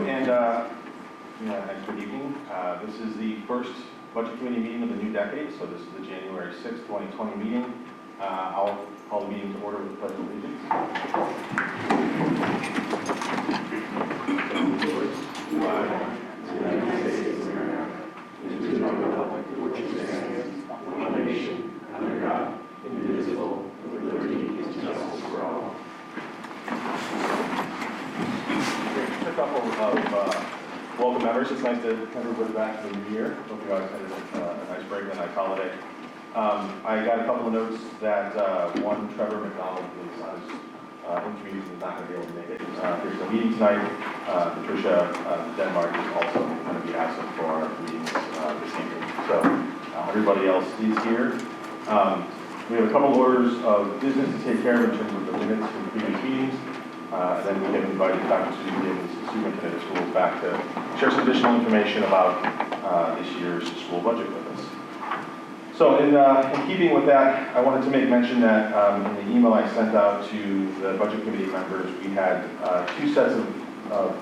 and nice good evening. This is the first Budget Committee meeting of the new decade, so this is the January 6th, 2020 meeting. I'll call the meeting to order with the Pledge of Allegiance. United States of America, and to the republic for which it stands, one nation, under God, indivisible, with liberty and justice for all. A couple of welcome members. It's nice to have everybody back for the new year. Hope you guys had a nice break and a nice holiday. I got a couple of notes that one, Trevor McDonald is on his interviews and is not going to be able to make it. There's a meeting tonight. Patricia Denmark is also going to be absent for our meetings this evening. So everybody else is here. We have a couple orders of business to take care of in terms of the minutes from previous meetings. Then we have invited Dr. Susan Davis, the superintendent of schools, back to share some additional information about this year's school budget with us. So in keeping with that, I wanted to make mention that in the email I sent out to the budget committee members, we had two sets of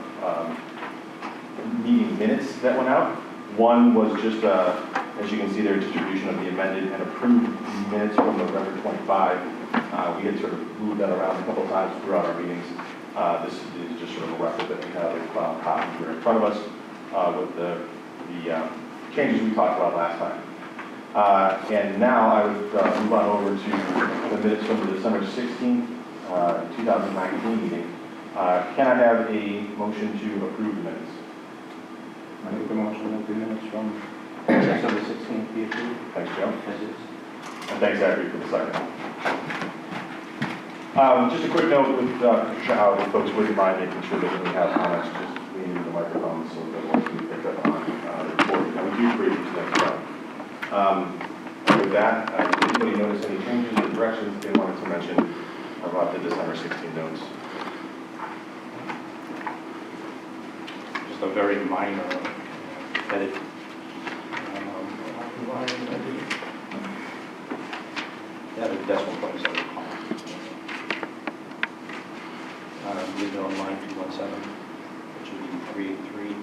meeting minutes that went out. One was just, as you can see there, distribution of the amended and approved minutes from November 25. We had sort of moved that around a couple of times throughout our meetings. This is just sort of a record that we have a copy here in front of us with the changes we talked about last time. And now I would move on over to the minutes from the December 16th, 2019 meeting. Can I have a motion to approve the minutes? I make the motion that the minutes from December 16th be approved. Thanks, Joe. As is. And thanks, Zachary, for the second. Just a quick note with Patricia, how the folks would mind making sure that when we have comments, just lean into the microphone so that what we pick up on the recording. And we do create these next time. With that, did anybody notice any changes or directions they wanted to mention about the December 16 notes? Just a very minor edit. Yeah, the decimal points are common. Leave it on line 217, which would be 383.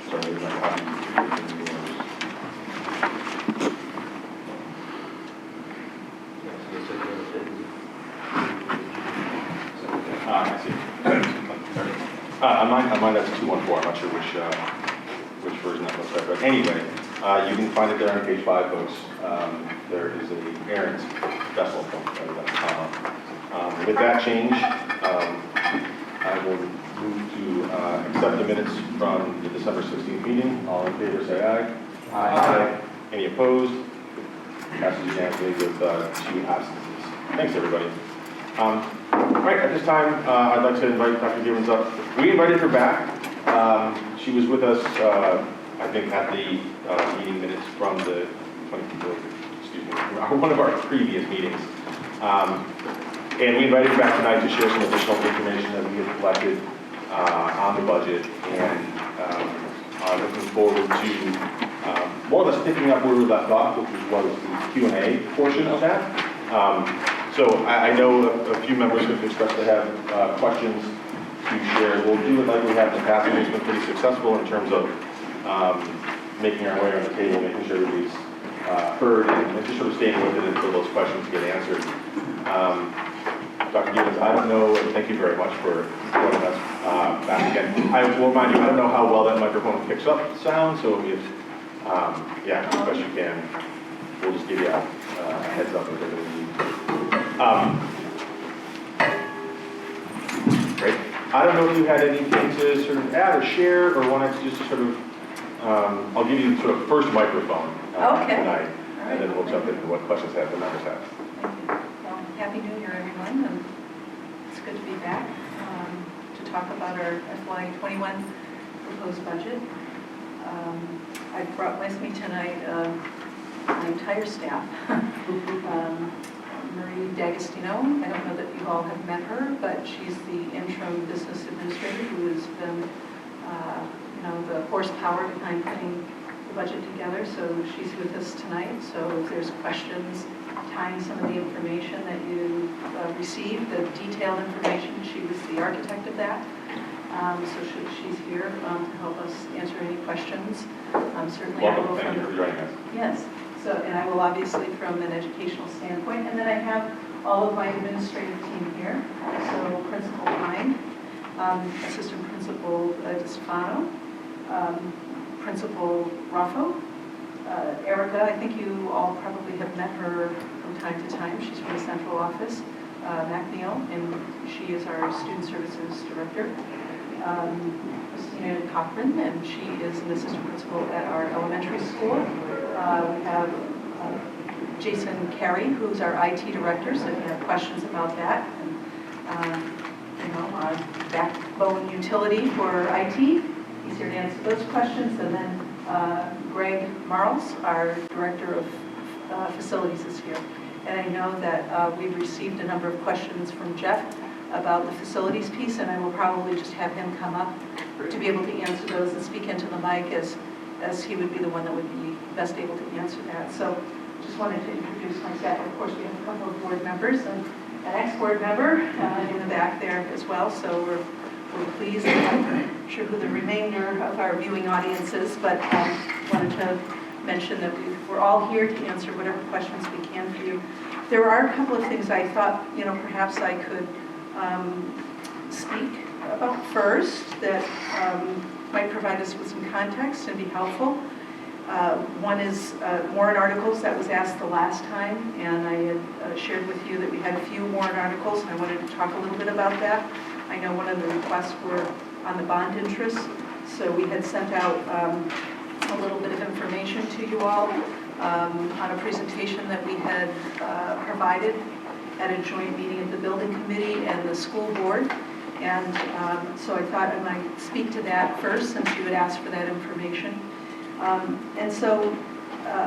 Sorry, my copy. I see. On mine that's 214. I'm not sure which version that looks like, but anyway, you can find it there on page 5, folks. There is a errant decimal point rather than a comma. With that change, I will move to accept the minutes from the December 16th meeting. All in favor, say aye. Aye. Any opposed? Passes unanimously with 2 absences. Thanks, everybody. All right, at this time, I'd like to invite Dr. Givens up. We invited her back. She was with us, I think, at the meeting minutes from the one of our previous meetings. And we invited her back tonight to share some additional information that we had collected on the budget, and looking forward to more or less picking up where we left off, which was the Q&A portion of that. So I know a few members have expressed they have questions to share. We'll do it like we have in the past, and it's been pretty successful in terms of making our way around the table, making sure everybody's heard, and just sort of staying with it until those questions get answered. Dr. Givens, I don't know, and thank you very much for joining us back again. I will remind you, I don't know how well that microphone picks up sound, so if, yeah, as best you can, we'll just give you a heads up if everybody needs. Great. I don't know if you had anything to sort of add or share, or wanted to just sort of, I'll give you sort of first microphone tonight, and then we'll jump into what questions the members have. Thank you. Well, Happy New Year, everyone. And it's good to be back to talk about our FY21 proposed budget. I brought with me tonight my entire staff. Marie D'Agostino, I don't know that you all have met her, but she's the interim business administrator who has been the horsepower behind putting the budget together, so she's with us tonight. So if there's questions tying some of the information that you received, the detailed information, she was the architect of that. So she's here to help us answer any questions. Certainly I will Welcome, thank you for joining us. Yes, so, and I will obviously from an educational standpoint, and then I have all of my administrative team here. So Principal Pine, Assistant Principal DeStefano, Principal Raffo, Erica, I think you all probably have met her from time to time. She's from the central office, McNeil, and she is our Student Services Director. Christina Cochran, and she is an assistant principal at our elementary school. We have Jason Carey, who's our IT director, so if you have questions about that, and our backbone utility for IT, he's here to answer those questions. And then Greg Marles, our director of facilities, is here. And I know that we've received a number of questions from Jeff about the facilities piece, and I will probably just have him come up to be able to answer those and speak into the mic as he would be the one that would be best able to answer that. So just wanted to introduce myself. Of course, we have a couple of board members and an ex-board member in the back there as well, so we're pleased. I'm not sure who the remainder of our viewing audience is, but wanted to mention that we're all here to answer whatever questions we can for you. There are a couple of things I thought, perhaps I could speak about first that might provide us with some context and be helpful. One is warrant articles. That was asked the last time, and I had shared with you that we had a few warrant articles, and I wanted to talk a little bit about that. I know one of the requests were on the bond interest, so we had sent out a little bit of information to you all on a presentation that we had provided at a joint meeting of the building committee and the school board. And so I thought I might speak to that first, since you had asked for that information. And so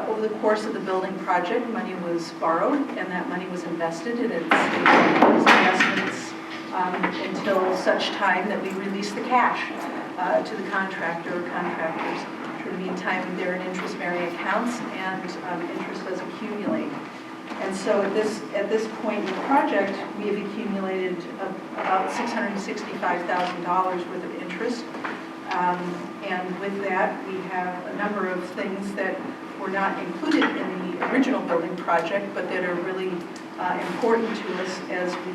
over the course of the building project, money was borrowed, and that money was invested in its investments until such time that we release the cash to the contractor or contractors. For the meantime, they're in interest-bearing accounts, and interest does accumulate. And so at this point in the project, we have accumulated about $665,000 worth of interest. And with that, we have a number of things that were not included in the original building project, but that are really important to us as we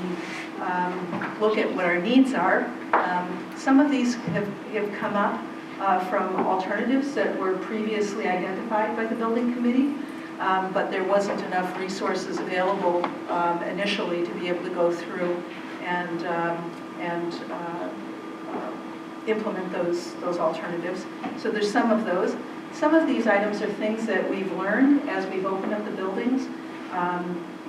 look at what our needs are. Some of these have come up from alternatives that were previously identified by the building committee. But there wasn't enough resources available initially to be able to go through and implement those alternatives. So there's some of those. Some of these items are things that we've learned as we've opened up the buildings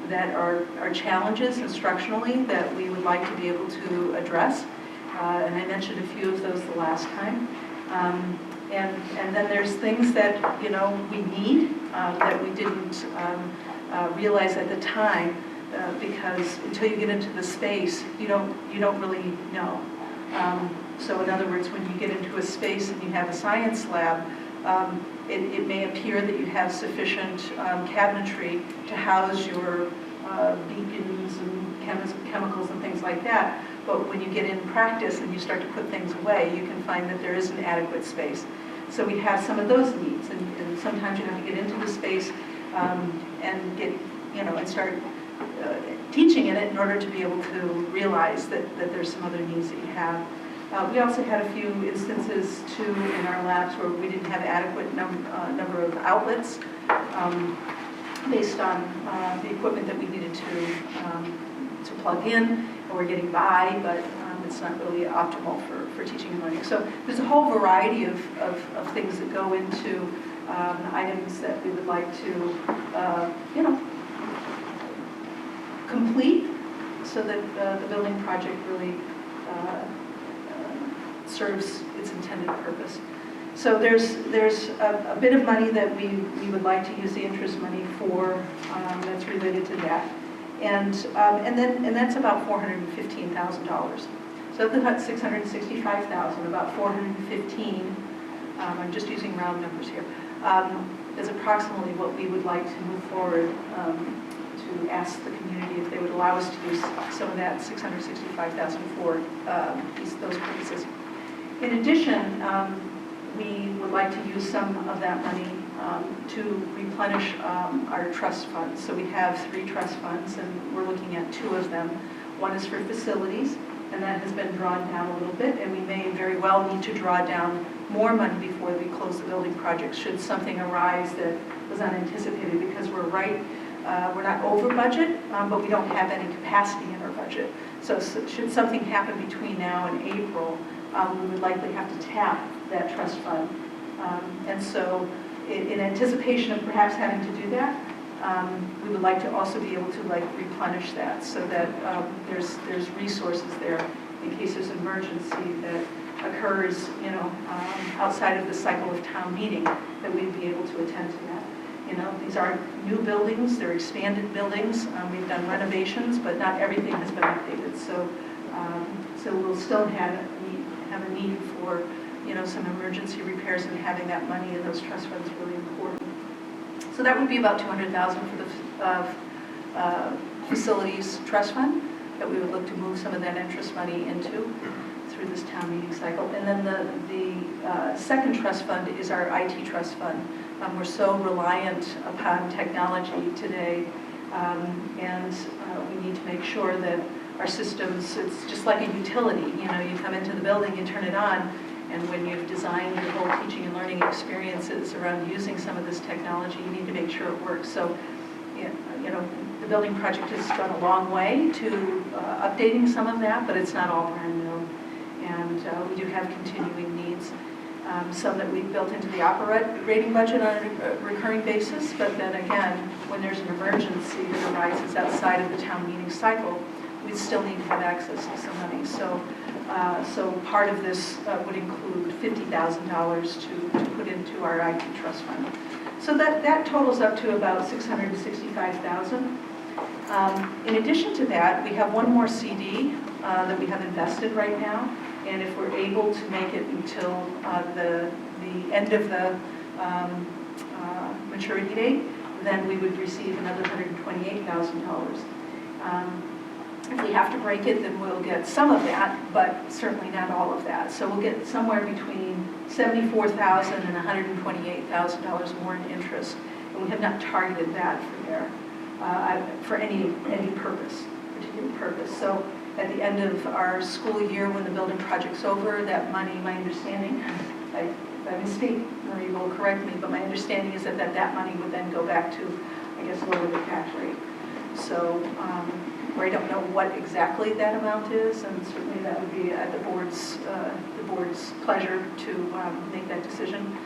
that are challenges instructionally that we would like to be able to address. And I mentioned a few of those the last time. And then there's things that we need that we didn't realize at the time because until you get into the space, you don't really know. So in other words, when you get into a space and you have a science lab, it may appear that you have sufficient cabinetry to house your beacons and chemicals and things like that. But when you get in practice and you start to put things away, you can find that there isn't adequate space. So we have some of those needs, and sometimes you have to get into the space and get, and start teaching in it in order to be able to realize that there's some other needs that you have. We also had a few instances too in our labs where we didn't have adequate number of outlets based on the equipment that we needed to plug in, and we're getting by, but it's not really optimal for teaching and learning. So there's a whole variety of things that go into items that we would like to, complete so that the building project really serves its intended purpose. So there's a bit of money that we would like to use the interest money for that's related to that. And that's about $415,000. So of the $665,000, about $415, I'm just using round numbers here, is approximately what we would like to move forward to ask the community if they would allow us to use some of that $665,000 for those purposes. In addition, we would like to use some of that money to replenish our trust funds. So we have 3 trust funds, and we're looking at 2 of them. One is for facilities, and that has been drawn down a little bit, and we may very well need to draw down more money before we close the building project should something arise that was unanticipated, because we're not over budget, but we don't have any capacity in our budget. So should something happen between now and April, we would likely have to tap that trust fund. And so in anticipation of perhaps having to do that, we would like to also be able to replenish that so that there's resources there in case there's an emergency that occurs, outside of the cycle of town meeting, that we'd be able to attend to that. These aren't new buildings, they're expanded buildings. We've done renovations, but not everything has been updated. So we'll still have a need for, some emergency repairs, and having that money in those trust funds is really important. So that would be about $200,000 for the facilities trust fund that we would look to move some of that interest money into through this town meeting cycle. And then the second trust fund is our IT trust fund. We're so reliant upon technology today, and we need to make sure that our systems, it's just like a utility. You come into the building, you turn it on, and when you've designed your whole teaching and learning experiences around using some of this technology, you need to make sure it works. So, the building project has gone a long way to updating some of that, but it's not all brand new. And we do have continuing needs. Some that we've built into the operating budget on a recurring basis, but then again, when there's an emergency that arises outside of the town meeting cycle, we still need to have access to some money. So part of this would include $50,000 to put into our IT trust fund. So that totals up to about $665,000. In addition to that, we have one more CD that we have invested right now. And if we're able to make it until the end of the maturity date, then we would receive another $128,000. If we have to break it, then we'll get some of that, but certainly not all of that. So we'll get somewhere between $74,000 and $128,000 more in interest. And we have not targeted that for any purpose, particular purpose. So at the end of our school year, when the building project's over, that money, my understanding, if I misspeak, Marie will correct me, but my understanding is that money would then go back to, I guess, lower the tax rate. So, where I don't know what exactly that amount is, and certainly that would be at the board's pleasure to make that decision.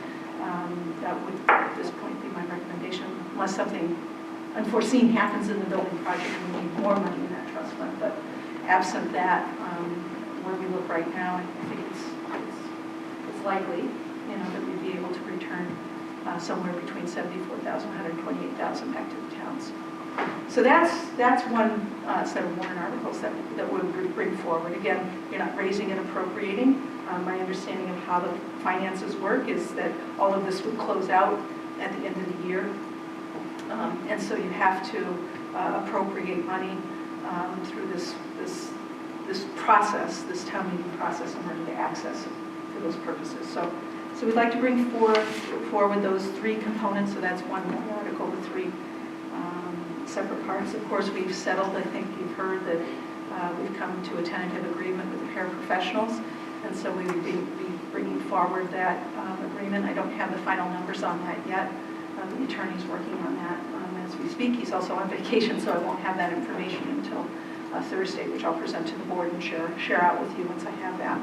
That would, at this point, be my recommendation, unless something unforeseen happens in the building project and we need more money in that trust fund. But absent that, where we look right now, I think it's likely, that we'd be able to return somewhere between $74,000 and $128,000 back to the towns. So that's one set of warrant articles that would bring forward. Again, you're not raising and appropriating. My understanding of how the finances work is that all of this would close out at the end of the year. And so you have to appropriate money through this process, this town meeting process, in order to access it for those purposes. So we'd like to bring forward those 3 components. So that's one warrant article with 3 separate parts. Of course, we've settled, I think you've heard that we've come to a tentative agreement with the paraprofessionals, and so we would be bringing forward that agreement. I don't have the final numbers on that yet. The attorney's working on that as we speak. He's also on vacation, so I won't have that information until Thursday, which I'll present to the board and share out with you once I have that.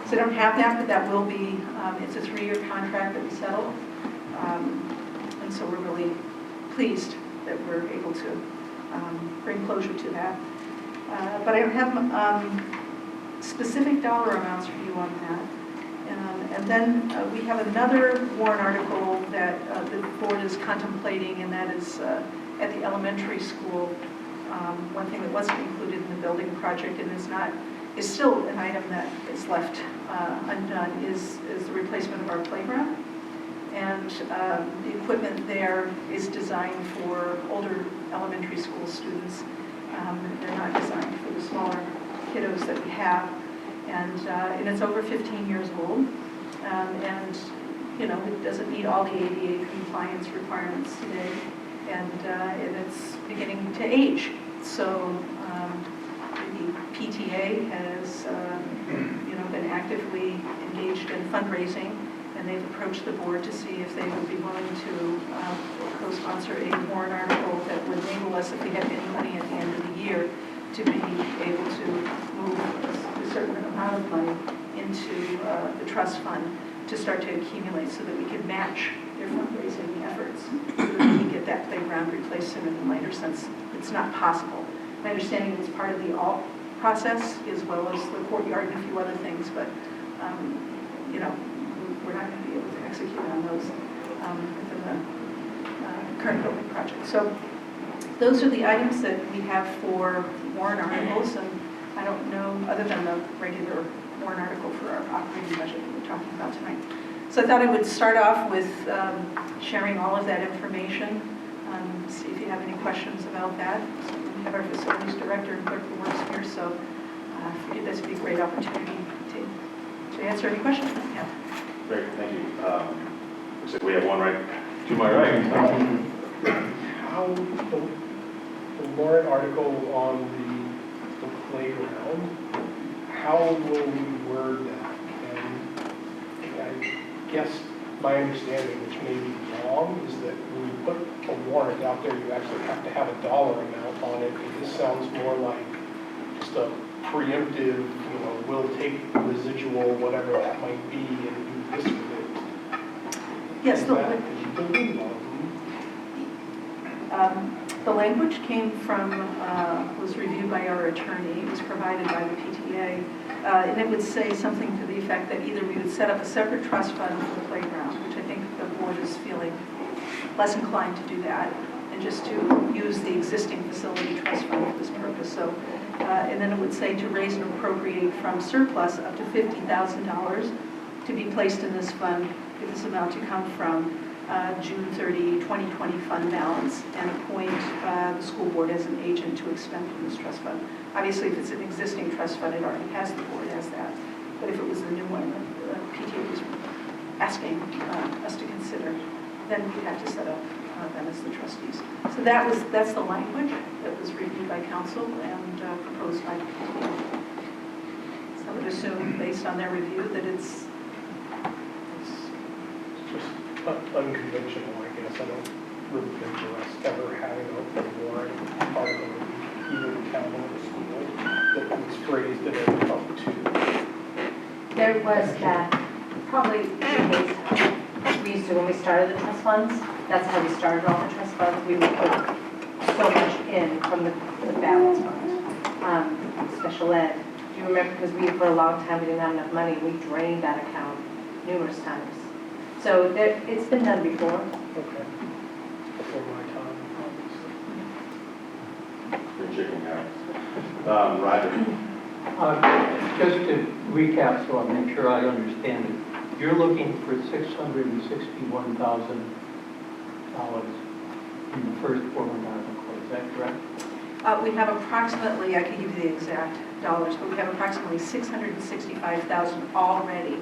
So I don't have that, but that will be, it's a 3-year contract that we settled, and so we're really pleased that we're able to bring closure to that. But I don't have specific dollar amounts for you on that. And then we have another warrant article that the board is contemplating, and that is at the elementary school. One thing that wasn't included in the building project and is still an item that is left undone is the replacement of our playground. And the equipment there is designed for older elementary school students. They're not designed for the smaller kiddos that we have. And it's over 15 years old. And, you know, it doesn't meet all the ADA compliance requirements today. And it's beginning to age. So the PTA has, you know, been actively engaged in fundraising, and they've approached the board to see if they would be willing to co-sponsor a warrant article that would enable us, if we have any money at the end of the year, to be able to move a certain amount of money into the trust fund to start to accumulate so that we can match their fundraising efforts, so that we can get that playground replaced sooner than later, since it's not possible. My understanding is part of the alt process, as well as the courtyard and a few other things, but you know, we're not going to be able to execute on those within the current building project. So those are the items that we have for warrant articles, and I don't know, other than the regular warrant article for our operating budget that we're talking about tonight. So I thought I would start off with sharing all of that information, see if you have any questions about that. So we have our facilities director and clerk who works here, so I figured this would be a great opportunity to answer any questions that you have. Great, thank you. Looks like we have one right to my right. How the warrant article on the playground, how will we word that? And I guess my understanding, which may be wrong, is that when you put a warrant out there, you actually have to have a dollar amount on it. And this sounds more like just a preemptive, you know, we'll take the residual, whatever that might be, and do this with it. Yes, Is that legal? the language came from, was reviewed by our attorney, it was provided by the PTA, and it would say something to the effect that either we would set up a separate trust fund for the playground, which I think the board is feeling less inclined to do that, and just to use the existing facility trust fund for this purpose. So, and then it would say to raise and appropriate from surplus up to $50,000 to be placed in this fund, with this amount to come from June 30, 2020 fund balance, and appoint the school board as an agent to expend from this trust fund. Obviously, if it's an existing trust fund, it already has the board as that. But if it was the new one that PTA was asking us to consider, then we'd have to set up them as the trustees. So that's the language that was reviewed by council and proposed by PTA. So I would assume, based on their review, that it's Just unconventional, I guess. I don't really remember us ever having a warrant article, either the town or the school, that was phrased at up to. There was that, probably 2 days ago. We used to, when we started the trust funds, that's how we started all the trust funds. We would put so much in from the balance fund. Special ed, do you remember, because for a long time, we didn't have enough money. We drained that account numerous times. So it's been done before. Okay. Before my time, obviously. You're shaking hands. Roger. Just to recap, so I make sure I understand it, you're looking for $661,000 in the first warrant article, is that correct? we have approximately, I can give you the exact dollars, but we have approximately $665,000 already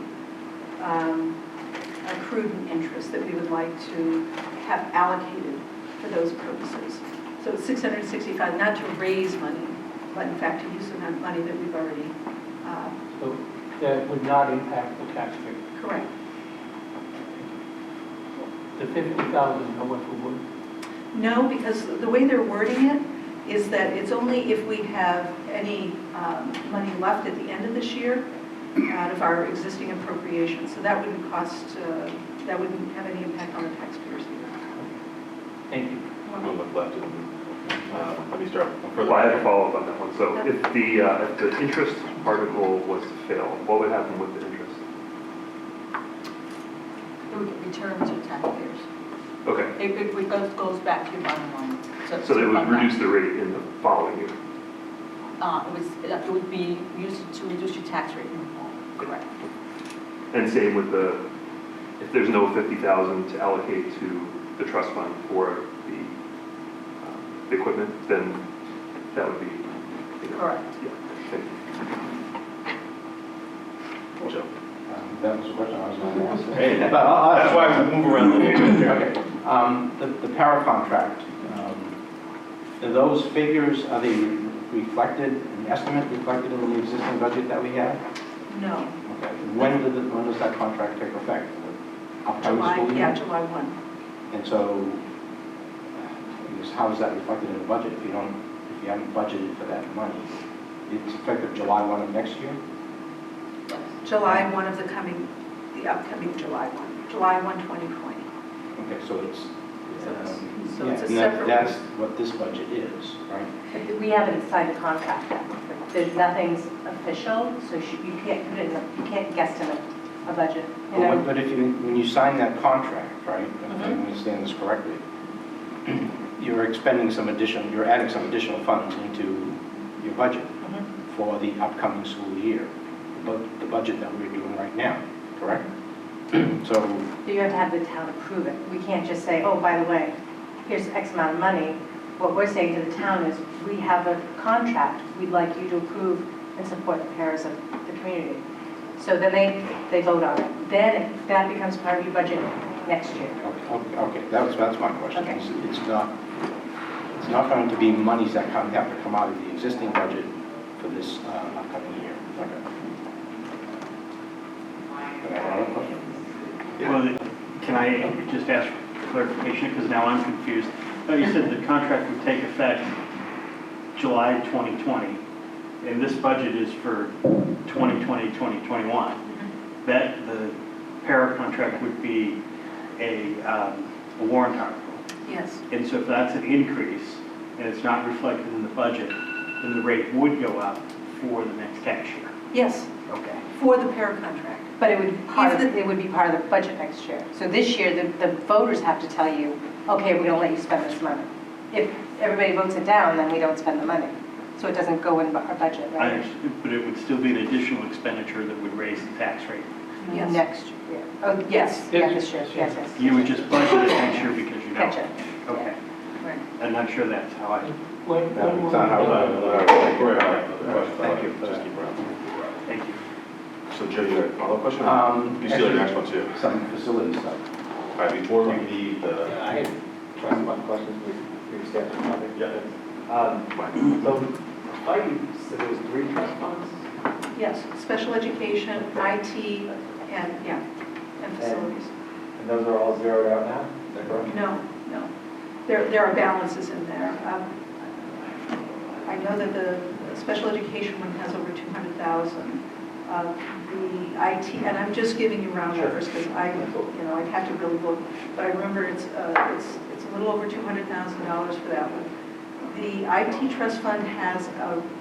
accrued in interest that we would like to have allocated for those purposes. So it's 665, not to raise money, but in fact to use the money that we've already. So that would not impact the tax rate. Correct. The $50,000, however, would. No, because the way they're wording it is that it's only if we have any money left at the end of this year out of our existing appropriations. So that wouldn't cost, that wouldn't have any impact on the taxpayers either. Thank you. We'll look left. Let me start. Well, I have a follow-up on that one. So if the interest article was to fail, what would happen with the interest? It would return to taxpayers. Okay, It goes back to your bottom line. so they would reduce the rate in the following year. It would be used to reduce your tax rate in the fall, correct. And same with the if there's no 50,000 to allocate to the trust fund for the equipment, then that would be. Correct. Yeah, thank you. Joe? That was a question I was going to ask. Hey, But I'll ask that's why we move around a little bit. Okay, the para contract, are those figures, are they reflected, an estimate reflected in the existing budget that we have? No, Okay, when does that contract take effect? The upcoming July, school year? yeah, July 1. And so, I guess, how is that reflected in the budget if you haven't budgeted for that money? It's effective July 1 of next year? July 1 of the upcoming July 1, July 1, 2020. Okay, so it's, So yeah, it's a and separate. that's what this budget is, right? We haven't signed a contract yet. There's nothing's official, so you can't put it in, you can't guesstimate a budget, you know? But if when you sign that contract, right, if I Mhm. understand this correctly, you're expending some additional, you're adding some additional funds into your budget Mhm. for the upcoming school year, the budget that we're doing right now, correct? So, You have to have the town approve it. We can't just say, oh, by the way, here's X amount of money. What we're saying to the town is, we have a contract, we'd like you to approve and support the pairs of the community. So then they vote on it. Then that becomes part of your budget next year. okay, that's my question. Okay. It's not going to be monies that have to come out of the existing budget for this upcoming year. Okay. Can I have another question? Well, can I just ask for clarification, because now I'm confused. You said the contract would take effect July 2020, and this budget is for 2020, 2021. That, the para contract would be a warrant article. Yes, And so if that's an increase, and it's not reflected in the budget, then the rate would go up for the next tax year. yes, Okay. for the para contract. But it would be part of the budget next year. So this year, the voters have to tell you, okay, we're going to let you spend this money. If everybody votes it down, then we don't spend the money. So it doesn't go in our budget, I right? understand, but it would still be an additional expenditure that would raise the tax rate. Yes. Next year. Oh, yes, yeah, this year, yes, yes. You would just budget it next year because you know. Gotcha. Okay. Right. I'm not sure that's how I, That's not how Thank you. Thank you for Just that. keep around. thank you. So Joe, you had a follow-up question? You still have the next one too. Some facility stuff. All right, before we leave the, I had trust fund questions with staff and topic. yeah. So, I said there was 3 trust funds? Yes, special education, IT, and, yeah, and facilities. And those are all zeroed out now? Is that correct? No, no. There are balances in there. I know that the special education one has over 200,000. The IT, and I'm just giving you round numbers because I'd have to really look, but I remember it's a little over $200,000 for that one. The IT trust fund has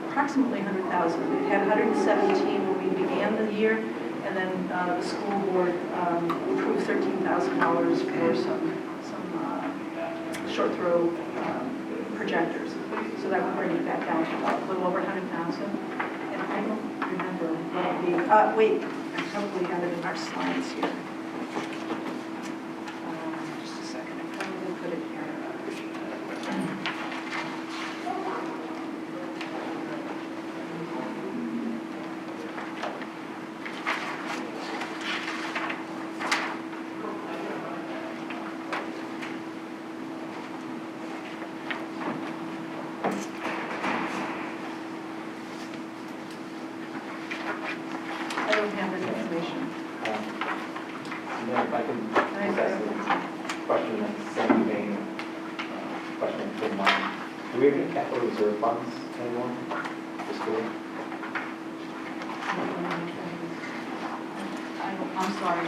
approximately 100,000. It had 117 when we began the year, and then the school board approved $13,000 for some short throw projectors. So that would bring it back down to about a little over 100,000. And I don't remember what the, wait, I probably have it in our slides here. Just a second, I probably put it here. I don't have that information. And then if I can just ask a question that's the same vein, question that came to mind. Do we have any capital reserve funds anymore for school? I'm sorry,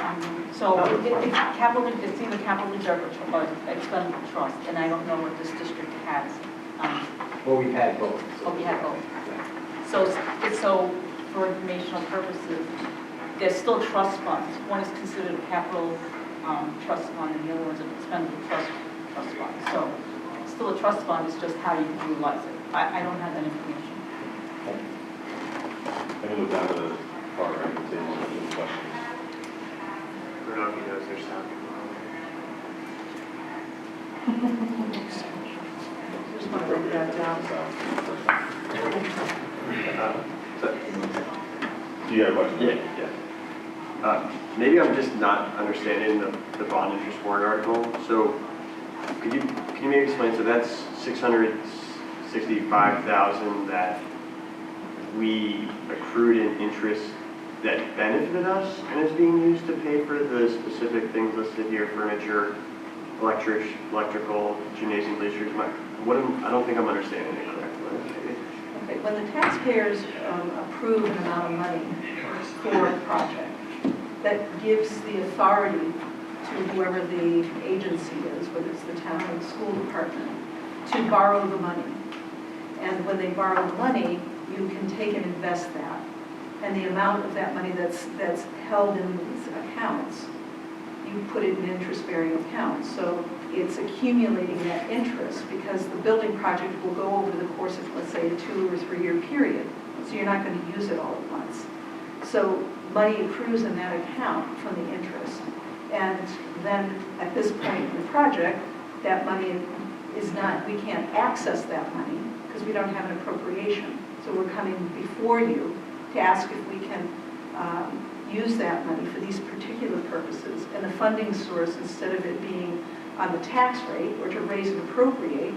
so it's capital, it's either capital reserve or expendable trust, and I don't know what this district has. Well, we've had both. Oh, we have both. So for informational purposes, there's still trust funds. One is considered a capital trust fund, and the other one's an expendable trust fund. So it's still a trust fund, it's just how you can utilize it. I don't have that information. Let me look down to the far right table and any questions. know if he knows there's sound. Just want to write that down. Do you have a question? Yeah. Maybe I'm just not understanding the bond interest warrant article. So can you maybe explain, so that's 665,000 that we accrued in interest that benefited us and is being used to pay for the specific things listed here, furniture, electrical, gymnasium bleachers. I don't think I'm understanding it correctly. Okay, when the taxpayers approve an amount of money for a project, that gives the authority to whoever the agency is, whether it's the town or the school department, to borrow the money. And when they borrow the money, you can take and invest that. And the amount of that money that's held in these accounts, you put it in interest-bearing accounts. So it's accumulating that interest because the building project will go over the course of, let's say, a 2 or 3 year period. So you're not going to use it all at once. So money accrues in that account from the interest. And then at this point in the project, that money is not, we can't access that money because we don't have an appropriation. So we're coming before you to ask if we can use that money for these particular purposes. And the funding source, instead of it being on the tax rate or to raise and appropriate,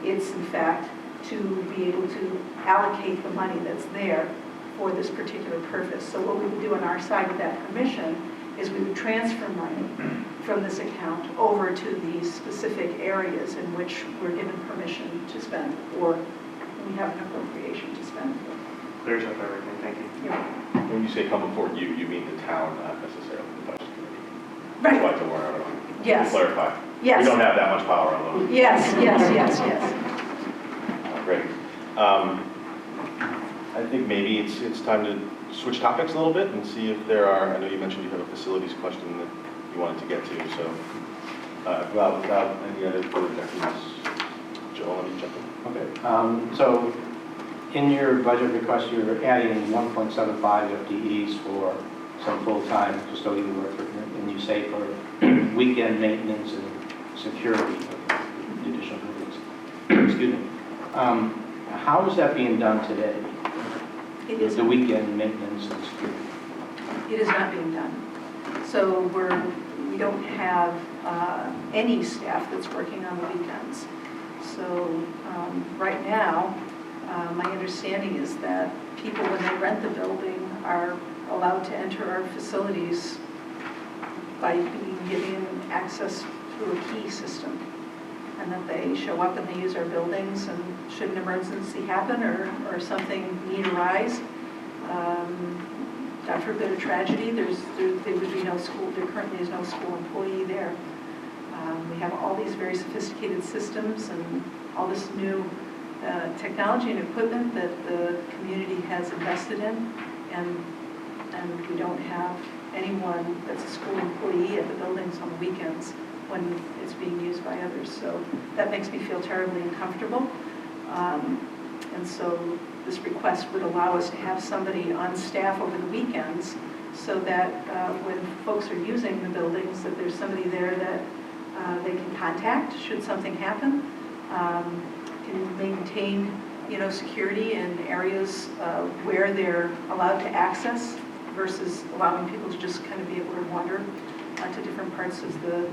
it's in fact to be able to allocate the money that's there for this particular purpose. So what we would do on our side with that permission is we would transfer money from this account over to these specific areas in which we're given permission to spend, or we have an appropriation to spend. Clears up everything, thank you. Yeah. When you say come before you mean the town, not necessarily the budget committee. Right. Like the warrant article. Yes. To clarify. Yes. We don't have that much power alone. Yes, yes, yes, yes. Great. I think maybe it's time to switch topics a little bit and see if there are, I know you mentioned you have a facilities question that you wanted to get to, so without any other further objections, Joel, let me jump in. Okay, so in your budget request, you're adding 1.75 FTEs for some full-time custodial work, and you say for weekend maintenance and security of the additional buildings. Excuse me. How is that being done today? It is. The weekend maintenance and security? It is not being done. So we don't have any staff that's working on the weekends. So right now, my understanding is that people, when they rent the building, are allowed to enter our facilities by being given access through a key system. And that they show up and they use our buildings, and should an emergency happen or something need arise, God forbid a tragedy, there would be no school, there currently is no school employee there. We have all these very sophisticated systems and all this new technology and equipment that the community has invested in, and we don't have anyone that's a school employee at the buildings on the weekends when it's being used by others. So that makes me feel terribly uncomfortable. And so this request would allow us to have somebody on staff over the weekends so that when folks are using the buildings, that there's somebody there that they can contact should something happen, can maintain, security in areas where they're allowed to access versus allowing people to just kind of be able to wander to different parts of the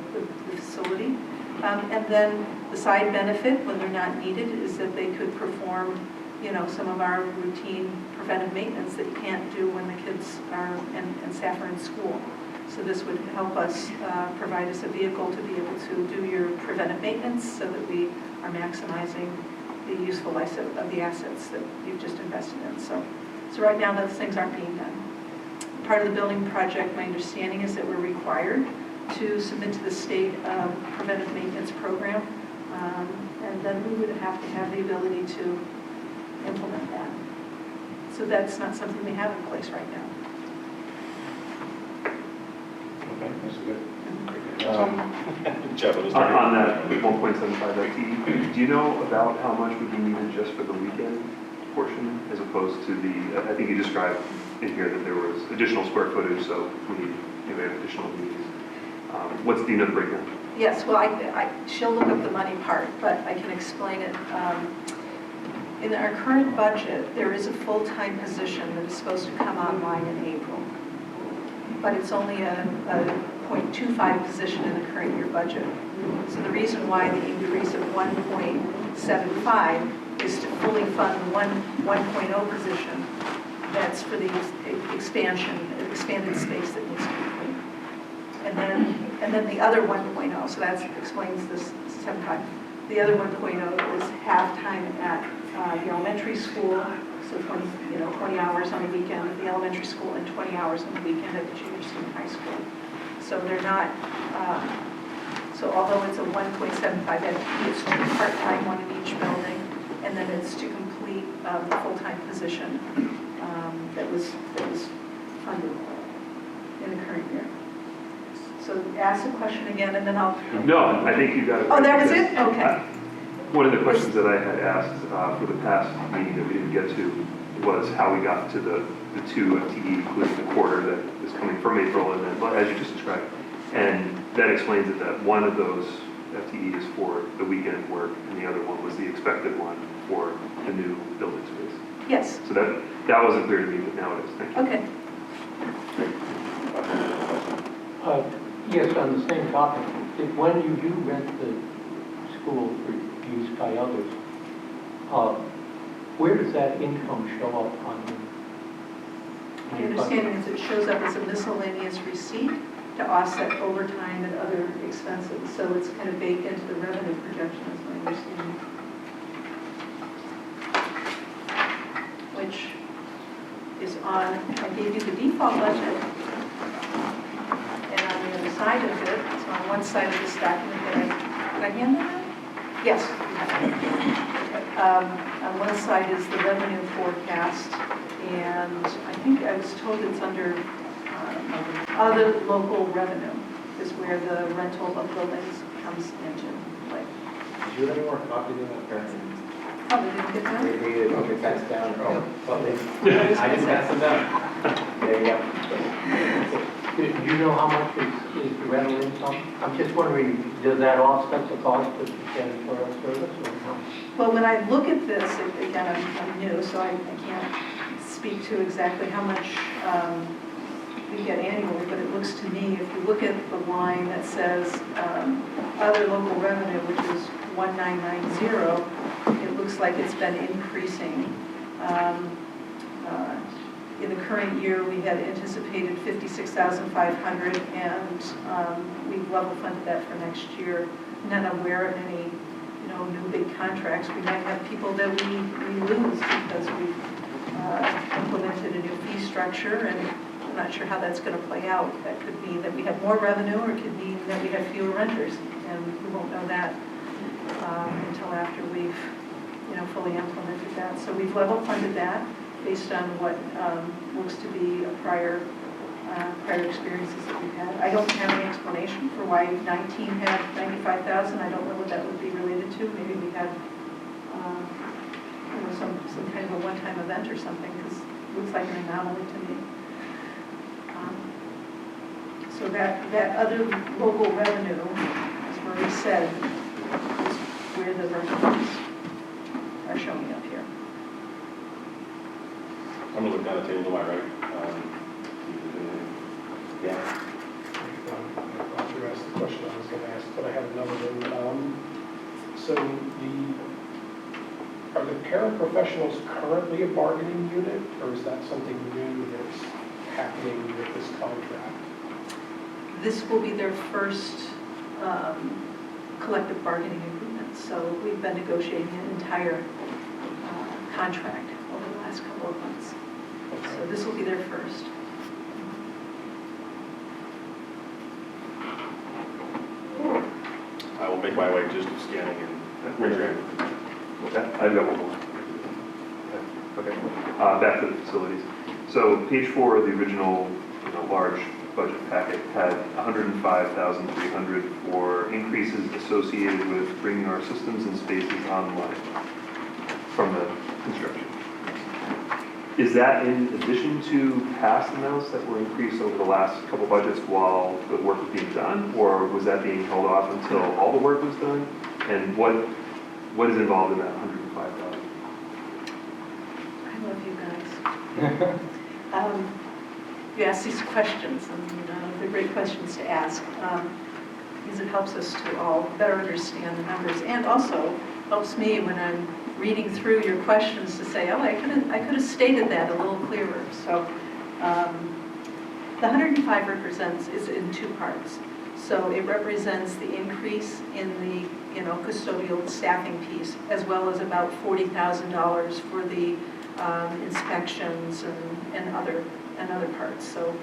facility. And then the side benefit, when they're not needed, is that they could perform, some of our routine preventive maintenance that you can't do when the kids are and staff are in school. So this would help us provide us a vehicle to be able to do your preventive maintenance so that we are maximizing the useful life of the assets that you've just invested in. So right now, those things aren't being done. Part of the building project, my understanding is that we're required to submit to the state preventive maintenance program, and then we would have to have the ability to implement that. So that's not something we have in place right now. Okay, that's good. Jeff, what is On that 1.75 FTE, do you know about how much would be needed just for the weekend portion as opposed to I think you described in here that there was additional square footage, so we have additional needs. What's, do you know the breakdown? Yes, well, she'll look up the money part, but I can explain it. In our current budget, there is a full-time position that is supposed to come online in April, but it's only a .25 position in the current year budget. So the reason why the increase of 1.75 is to fully fund 1.0 position that's for the expanded space that needs to be cleaned. And then the other 1.0, so that explains this 7.5. The other 1.0 is half-time at the elementary school, so 20 hours on the weekend at the elementary school and 20 hours on the weekend at the junior senior high school. So they're not, so although it's a 1.75 FTE, it's 2 part-time, 1 in each building, and then it's to complete the full-time position that was funded in the current year. So ask the question again, and then I'll... No, I think you got it. Oh, right, that was because, it? Okay. One of the questions that I had asked for the past meeting that we didn't get to was how we got to the 2 FTE, including the quarter that is coming from April, and then, as you just described. And that explains it, that one of those FTE is for the weekend work, and the other one was the expected one for the new building space. Yes. So that wasn't clear to me, but now it is. Thank you. Okay. Yes, on the same topic, when you do rent the school for use by others, where does that income show up on the? My understanding is it shows up as a miscellaneous receipt to offset overtime and other expenses. So it's kind of baked into the revenue projection, is my understanding. Which is on, I gave you the default budget. And on the other side of it, it's on one side of this document that did I hand that out? Yes. On one side is the revenue forecast, and I think I was told it's under other local revenue is where the rental of buildings comes into play. Did you have any more copies of that, Karen? Probably didn't get that. We did, okay, pass it down. Oh, well, I I didn't pass them down. There you go. Do you know how much is the rental income? I'm just wondering, does that offset the cost of the janitorial service or no? Well, when I look at this, again, I'm new, so I can't speak to exactly how much we get annually, but it looks to me, if you look at the line that says other local revenue, which is 1990, it looks like it's been increasing. In the current year, we had anticipated $56,500, and we've level funded that for next year. Not aware of any, new big contracts. We might have people that we lose because we've implemented a new fee structure, and I'm not sure how that's going to play out. That could mean that we have more revenue, or it could mean that we have fewer renters, and we won't know that until after we've, fully implemented that. So we've level funded that based on what looks to be a prior experiences that we've had. I don't have any explanation for why 19 had 95,000. I don't know what that would be related to. Maybe we had some kind of a one-time event or something, because it looks like an anomaly to me. So that other local revenue, as Marie said, is where the rentals are showing up here. I'm gonna look down the table to my right. Yeah. I'll address the question I was going to ask, but I have another one. So are the paraprofessionals currently a bargaining unit, or is that something new that's happening with this contract? This will be their first collective bargaining agreement. So we've been negotiating an entire contract over the last couple of months. So this will be their first. I will make my way just scanning and raise your hand. I've got one more. Okay. Back to the facilities. So page 4 of the original large budget packet had $105,300 for increases associated with bringing our systems and spaces online from the construction. Is that in addition to past amounts that were increased over the last couple budgets while the work was being done? Or was that being held off until all the work was done? And what is involved in that 105,000? I love you guys. You ask these questions, and they're great questions to ask, because it helps us to all better understand the numbers, and also helps me when I'm reading through your questions to say, oh, I could have stated that a little clearer. So the 105 is in two parts. So it represents the increase in the custodial staffing piece, as well as about $40,000 for the inspections and other parts. So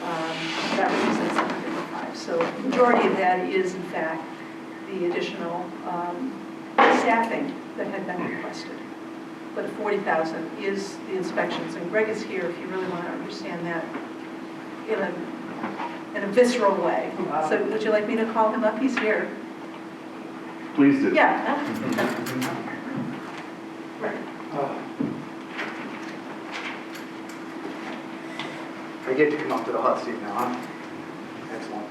that represents the 105. So the majority of that is, in fact, the additional staffing that had been requested. But 40,000 is the inspections, and Greg is here if you really want to understand that in a visceral way. So would you like me to call him up? He's here. Please do. Yeah. I get to come up to the hot seat now, huh? Excellent.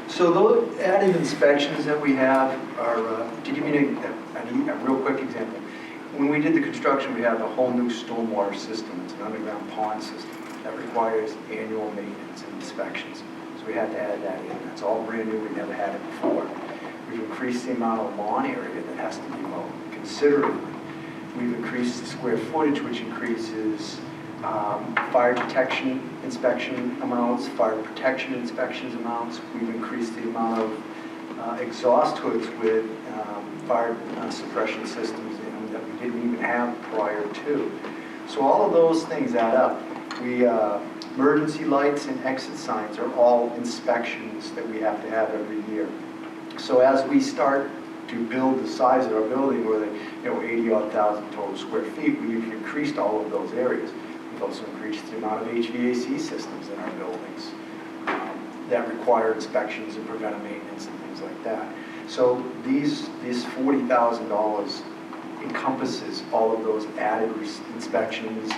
So those added inspections that we have are, to give you a real quick example, when we did the construction, we have a whole new stormwater system. It's an underground pond system that requires annual maintenance and inspections. So we had to add that in. That's all brand new. We never had it before. We've increased the amount of lawn area that has to be mowed considerably. We've increased the square footage, which increases fire detection inspection amounts, fire protection inspections amounts. We've increased the amount of exhaust hoods with fire suppression systems that we didn't even have prior to. So all of those things add up. Emergency lights and exit signs are all inspections that we have to have every year. So as we start to build the size of our building, where 80-odd thousand total square feet, we've increased all of those areas. We've also increased the amount of HVAC systems in our buildings that require inspections and preventive maintenance and things like that. So these $40,000 encompasses all of those added inspections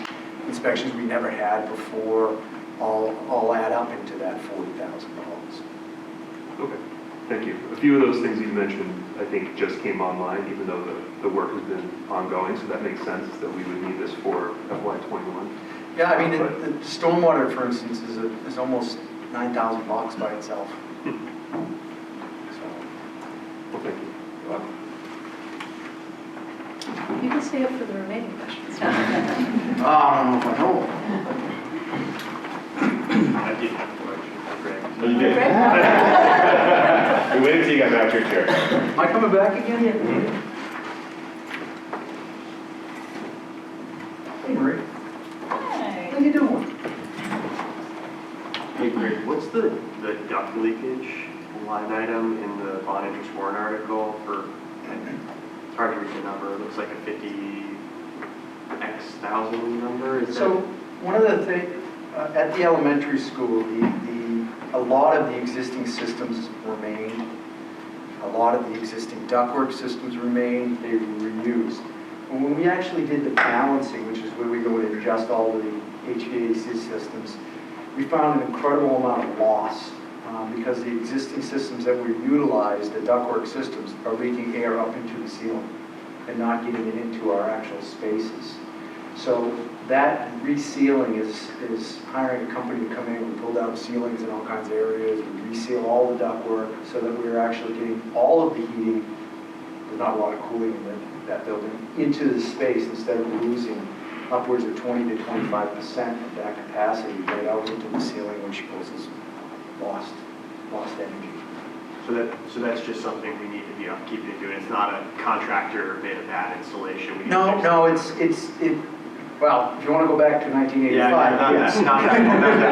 we never had before, all add up into that $40,000. Okay, thank you. A few of those things you mentioned, I think, just came online, even though the work has been ongoing, so that makes sense that we would need this for FY21. Yeah, I mean, the stormwater, for instance, is almost $9,000 by itself. So, Well, thank you. you're welcome. You can stay up for the remaining questions. I don't know if I know. I did have a question for Greg. Oh, you did? We waited till you got back to your chair. Am I coming back again? Hey, Marie. How you doing? Hey Greg, what's the duct leakage line item in the bond interest warrant article for, it's hard to read the number, it looks like a 50X thousand number, is So that? one of the things, at the elementary school, a lot of the existing systems remained. A lot of the existing ductwork systems remained. They were reused. And when we actually did the balancing, which is where we go and adjust all of the HVAC systems, we found an incredible amount of loss because the existing systems that we utilized, the ductwork systems, are leaking air up into the ceiling and not getting it into our actual spaces. So that resealing is hiring a company to come in and pull down ceilings in all kinds of areas, and reseal all the ductwork so that we're actually getting all of the heating, there's not a lot of cooling in that building, into the space instead of losing upwards of 20 to 25% of that capacity right out into the ceiling, which causes lost energy. So that's just something we need to be keeping doing. It's not a contractor made a bad installation. We No, can fix no, it. well, if you want to go back to 1985, Yeah, not yes. that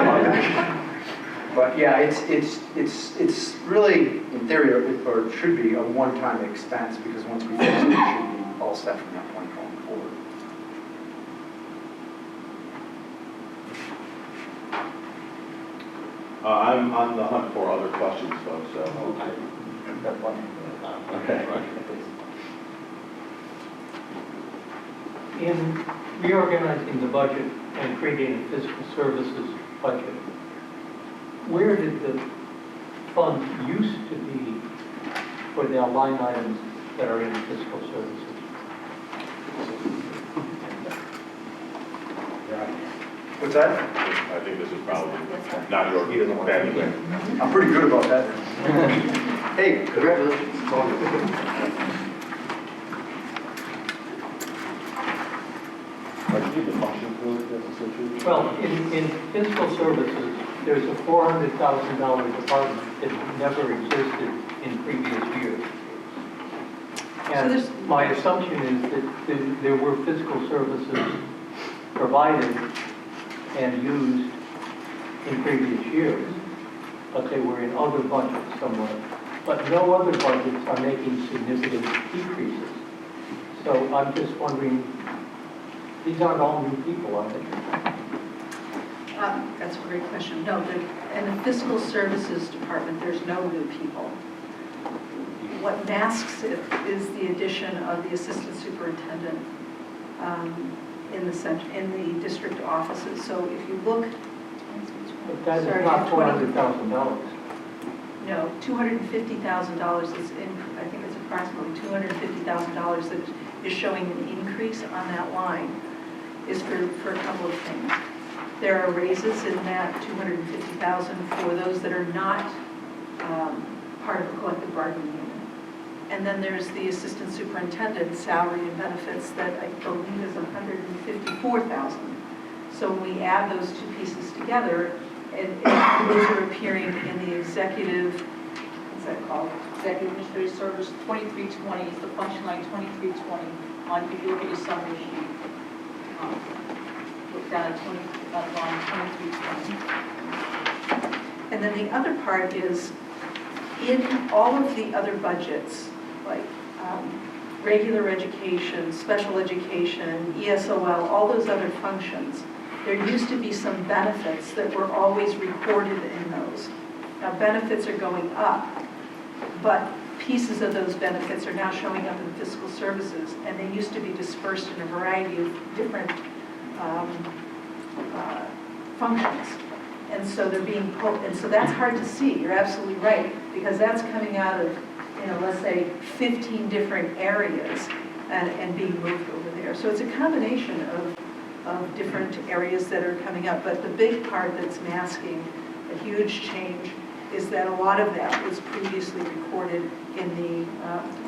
far back. But yeah, it's really, in theory, or it should be a one-time expense, because once we fix it, it should be all set from that point going forward. I'm on the hunt for other questions, folks, so. Got one. Okay. In reorganizing the budget and creating a fiscal services budget, where did the funds used to be for the line items that are in fiscal services? What's that? I think this is probably not your, He doesn't want to. bad. I'm pretty good about that. Hey, congratulations. It's all good. Did you need the function for it that's associated? Well, in fiscal services, there's a $400,000 department that never existed in previous years. there's- And my assumption is that there were fiscal services provided and used in previous years, but they were in other budgets somewhere. But no other budgets are making significant decreases. So I'm just wondering, these aren't all new people, are they? That's a great question. No, in the fiscal services department, there's no new people. What masks it is the addition of the assistant superintendent in the district offices. So if you look, But that Sorry, is not 20. $400,000. no, $250,000 is in, I think it's approximately $250,000 that is showing an increase on that line is for a couple of things. There are raises in that $250,000 for those that are not part of a collective bargaining unit. And then there's the assistant superintendent's salary and benefits that I believe is $154,000. So when we add those two pieces together, those are appearing in the executive, what's that called? Executive Administrative Service, 2320 is the function line 2320. If you look at your summary sheet, look down at line 2320. And then the other part is, in all of the other budgets, like regular education, special education, ESOL, all those other functions, there used to be some benefits that were always recorded in those. Now, benefits are going up, but pieces of those benefits are now showing up in fiscal services, and they used to be dispersed in a variety of different functions. And so they're being pulled, and so that's hard to see, you're absolutely right, because that's coming out of, let's say 15 different areas and being moved over there. So it's a combination of different areas that are coming up, but the big part that's masking a huge change is that a lot of that was previously recorded in the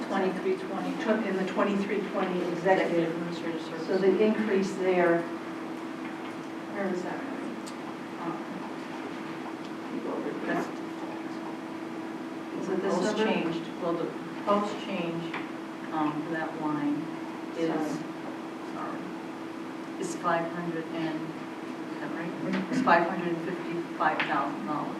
2320. in the 2320 Executive executive. Administrative Service. So the increase there, where was that? That's Is it this proposed number? changed, well, the proposed change for that line is, is 500 and, is that right? It's $555,000.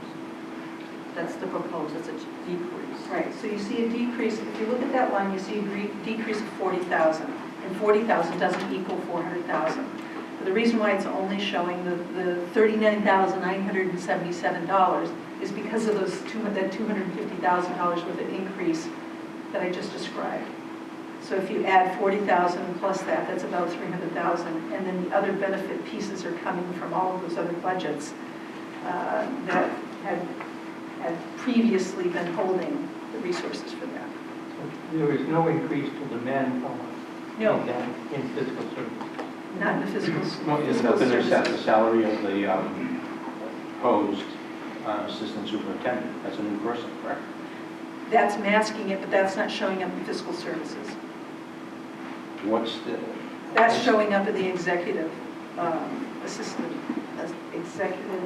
That's the proposed, that's a decrease. Right, so you see a decrease, if you look at that line, you see a decrease of 40,000, and 40,000 doesn't equal 400,000. But the reason why it's only showing the $39,977 is because of that $250,000 worth of increase that I just described. So if you add 40,000 plus that, that's about 300,000, and then the other benefit pieces are coming from all of those other budgets that had previously been holding the resources for that. There is no increase to the manpower No, in fiscal services. not in the fiscal. Well, isn't up in there set the salary of the proposed assistant superintendent? That's a new person, correct? That's masking it, but that's not showing up in fiscal services. What's the, That's showing up in the executive assistant, executive.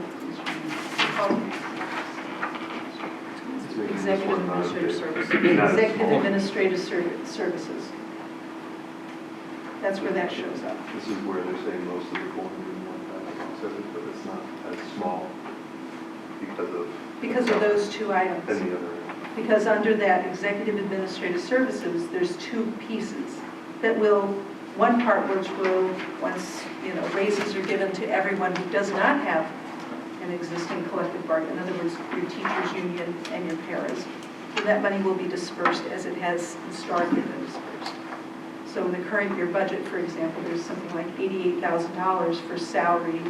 Executive Administrative Services. Executive Administrative Services. That's where that shows up. This is where they're saying most of the 401,000, but it's not as small Because of those two items. any other. Because under that Executive Administrative Services, there's two pieces that will, one part which will, once, raises are given to everyone who does not have an existing collective bargain, in other words, your teachers union and your paras, so that money will be dispersed as it has historically been dispersed. So in the current year budget, for example, there's something like $88,000 for salary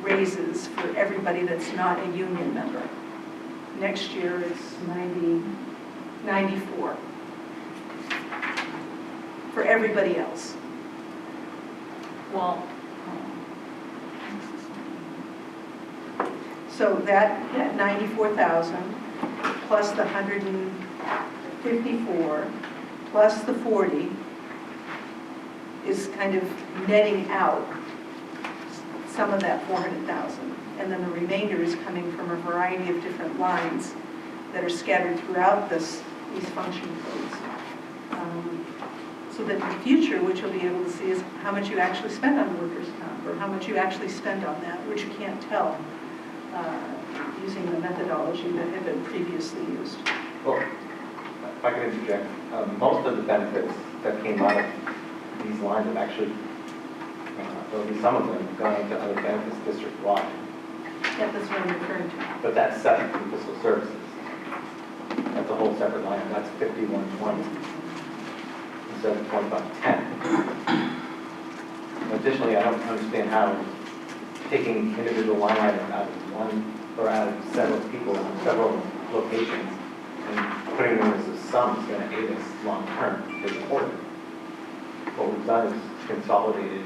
raises for everybody that's not a union member. Next year, it's 94 for everybody else. Well, So that 94,000 plus the 154 plus the 40 is kind of netting out some of that 400,000. And then the remainder is coming from a variety of different lines that are scattered throughout these function codes. So that in the future, what you'll be able to see is how much you actually spend on workers' comp, or how much you actually spend on that, which you can't tell using the methodology that had been previously used. Well, if I could interject, most of the benefits that came out of these lines have actually, there'll be some of them going to other benefits district-wide, Yeah, that's what I'm referring to. but that's separate from fiscal services. That's a whole separate line, that's 5120 instead of 2510. Additionally, I don't understand how taking individual line items out of one, or out of several people in several locations and putting them as a sum is going to aid us long-term is important. What we've done is consolidated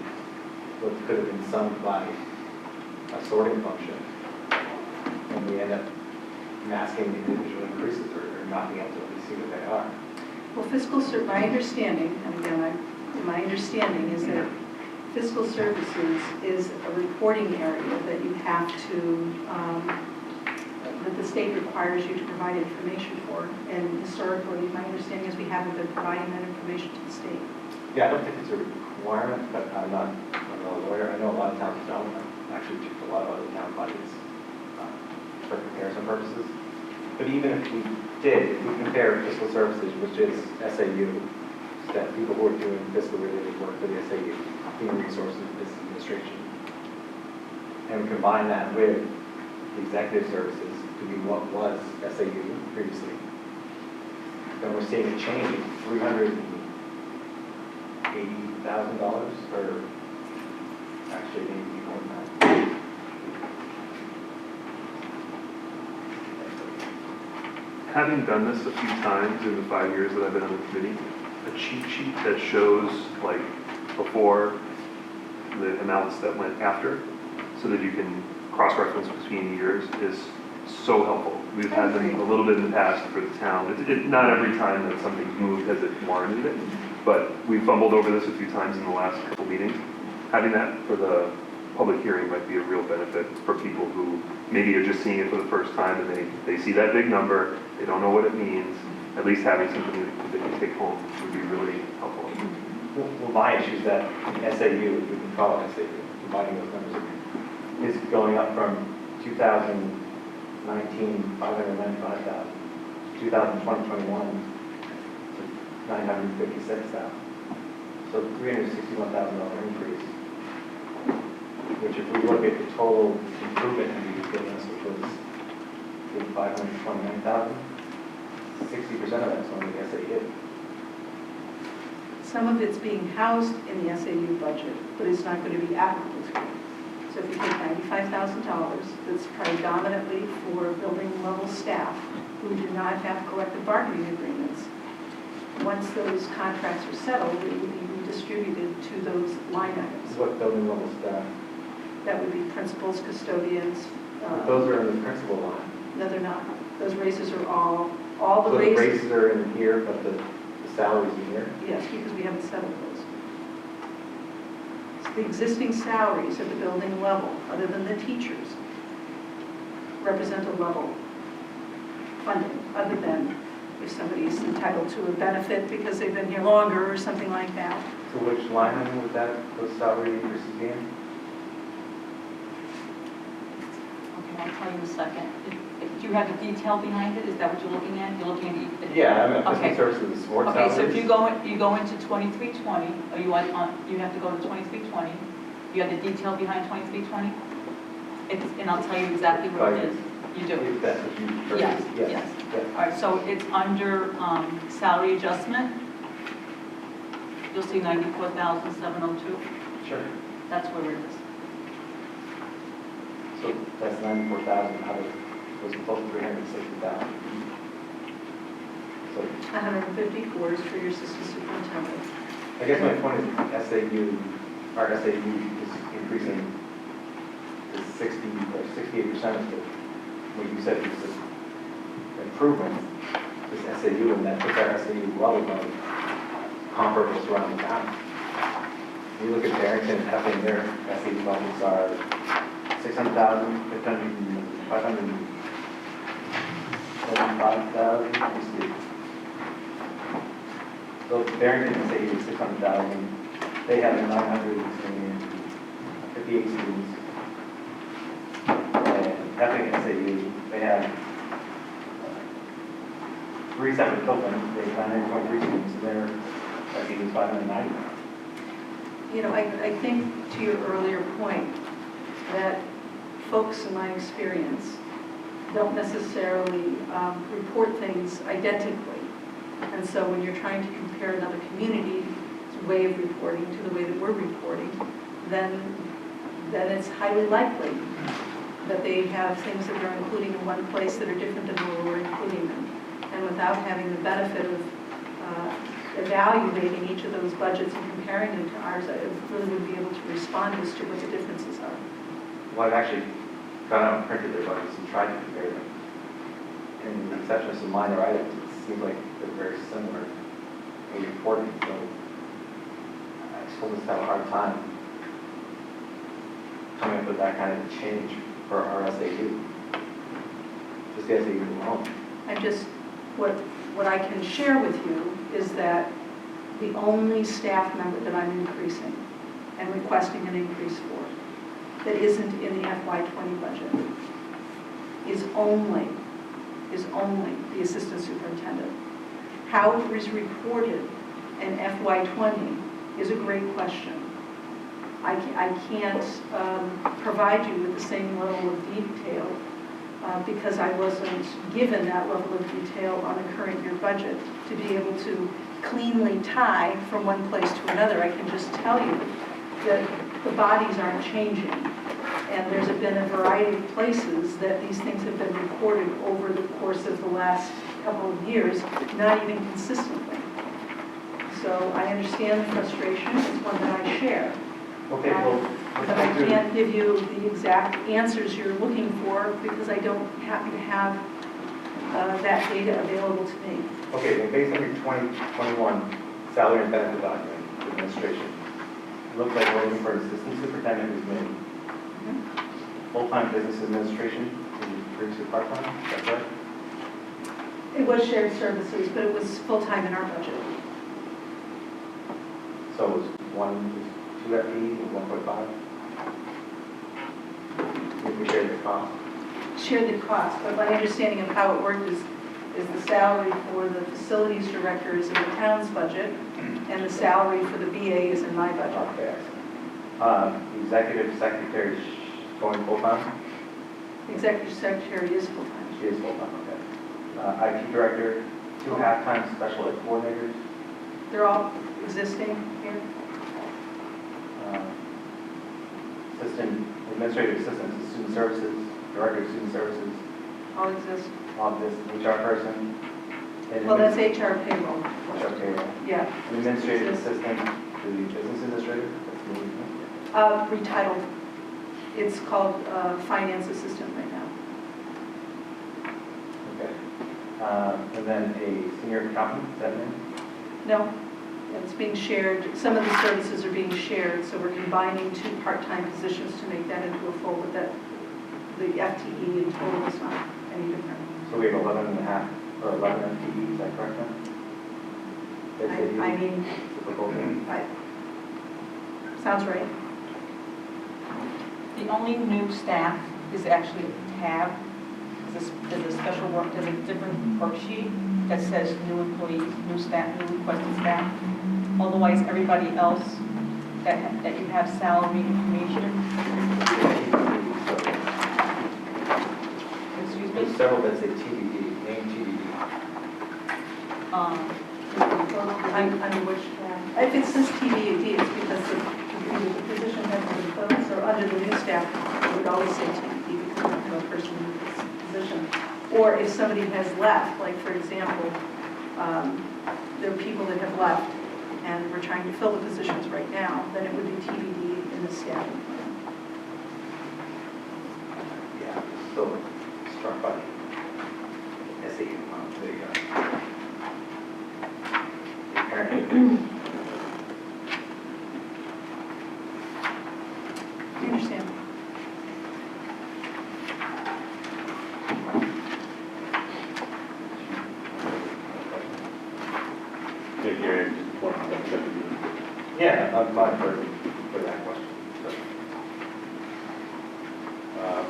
what could have been summed by a sorting function, and we end up masking the individual increases or not being able to really see what they are. Well, my understanding, and again, my understanding is that fiscal services is a reporting area that you have to, that the state requires you to provide information for. And historically, my understanding is we haven't been providing that information to the state. Yeah, I don't think it's a requirement, but I'm not a lawyer. I know a lot of towns don't. I've actually checked a lot of other town budgets for comparison purposes. But even if we did, if we compare fiscal services, which is SAU, that people who are doing fiscal related work for the SAU, Human Resources Business Administration, and we combine that with the executive services to be what was SAU previously, then we're seeing a change of $380,000, or actually maybe more than that. Having done this a few times in the 5 years that I've been on the committee, a cheat sheet that shows like before the amounts that went after, so that you can cross-reference between years, is so helpful. We've had them a little bit in the past for the town. Not every time that something's moved has it warranted it, but we fumbled over this a few times in the last couple meetings. Having that for the public hearing might be a real benefit for people who maybe are just seeing it for the first time and they see that big number, they don't know what it means. At least having something that they can take home would be really helpful. Well, my issue is that SAU, if we can call it SAU, combining those numbers, is going up from 2019, 595,000, 2020-21 to 956,000. So $361,000 increase, which if we look at the total improvement that you've given us, which was 529,000, 60% of that's only the SAU. Some of it's being housed in the SAU budget, but it's not going to be applicable to it. So if you take $95,000, that's predominantly for building level staff who do not have collective bargaining agreements. Once those contracts are settled, it will be redistributed to those line items. What building level staff? That would be principals, custodians. Those are in the principal line. No, they're not. Those raises are all the So the raises. raises are in here, but the salaries in here? Yes, because we haven't settled those. So the existing salaries at the building level, other than the teachers, represent a level funding, other than if somebody's entitled to a benefit because they've been here longer or something like that. So which line item would those salary increases be in? okay, I'll tell you in a second. Do you have the detail behind it? Is that what you're looking at? You're looking at. Yeah, I'm at Okay. fiscal services, sports Okay, salaries. so if you go into 2320, or you have to go to 2320, you have the detail behind 2320? And I'll tell you exactly where it is. You do. If that's what you Yes, purchased, yes. Yeah. All right, so it's under salary adjustment. you'll see 94,702. Sure. That's where it is. So that's 94,000 out of, was close to 360,000. So 150 quarters for your assistant superintendent. I guess my point is SAU, our SAU is increasing to 60 or 68% of what you said is an improvement, this SAU, and that puts our SAU well above comparables around the town. When you look at Barrington and Epping, their SAU budgets are 600,000, 500, 575,000, let me see. So Barrington SAU is 600,000. They have 958 students. And Epping SAU, they have 37 Tilton, they have 923 students, and their SAU is 590. You know, I think to your earlier point, that folks in my experience don't necessarily report things identically. And so when you're trying to compare another community's way of reporting to the way that we're reporting, then it's highly likely that they have things that they're including in one place that are different than where we're including them. And without having the benefit of evaluating each of those budgets and comparing them to ours, I really wouldn't be able to respond as to what the differences are. Well, I've actually gone out and printed their budgets and tried to compare them. And with the exception of some minor items, it seems like they're very similar in reporting. So I still just have a hard time coming up with that kind of change for our SAU. Just the SAU alone. I just, what I can share with you is that the only staff member that I'm increasing and requesting an increase for that isn't in the FY20 budget is only the assistant superintendent. How it is reported in FY20 is a great question. I can't provide you with the same level of detail because I wasn't given that level of detail on the current year budget to be able to cleanly tie from one place to another. I can just tell you that the bodies aren't changing. And there's been a variety of places that these things have been recorded over the course of the last couple of years, not even consistently. So I understand the frustration, it's one that I share. Okay, well, But I can't give you the exact answers you're looking for because I don't happen to have that data available to me. okay, well, based on your 2021 salary and benefit document, administration, it looks like we're looking for an assistant superintendent who's been full-time business administration and previously part-time, is that correct? It was shared services, but it was full-time in our budget. So it was 2 FTEs and 1.5? If we share the cost. Share the cost, but my understanding of how it worked is the salary for the facilities director is in the town's budget, and the salary for the BA is in my budget. Okay, excellent. The executive secretary is going full-time? The executive secretary is full-time. She is full-time, okay. IT director, 2 half-time special ed coordinators, They're all existing here. administrative assistant to student services, director of student services, All exist. all this HR person. and Well, that's HR payroll. HR payroll. Yeah. An administrative assistant to the business administrator, that's me. Retitled. It's called finance assistant right now. Okay. And then a senior accountant, is that name? No, it's being shared. Some of the services are being shared, so we're combining 2 part-time positions to make that into a full, but that the FTE in total is not any different. So we have 11 and a half, or 11 FTEs, is that correct then? I mean, Typical thing. sounds right. The only new staff is actually a tab. There's a special work, there's a different worksheet that says new employees, new staff, new requested staff. Otherwise, everybody else that you have salary information. Excuse me? There's several that say TBD, name TBD. Under which tab? If it says TBAD, it's because the position hasn't been filled, so under the new staff, it would always say TBD because we don't have a person in this position. Or if somebody has left, like for example, there are people that have left and we're trying to fill the positions right now, then it would be TBD in the staffing plan. Yeah, so struck by SAU, there you go. Parent. Do you understand? Did Gary just want to check with you? Yeah, I'm fine for that question. So,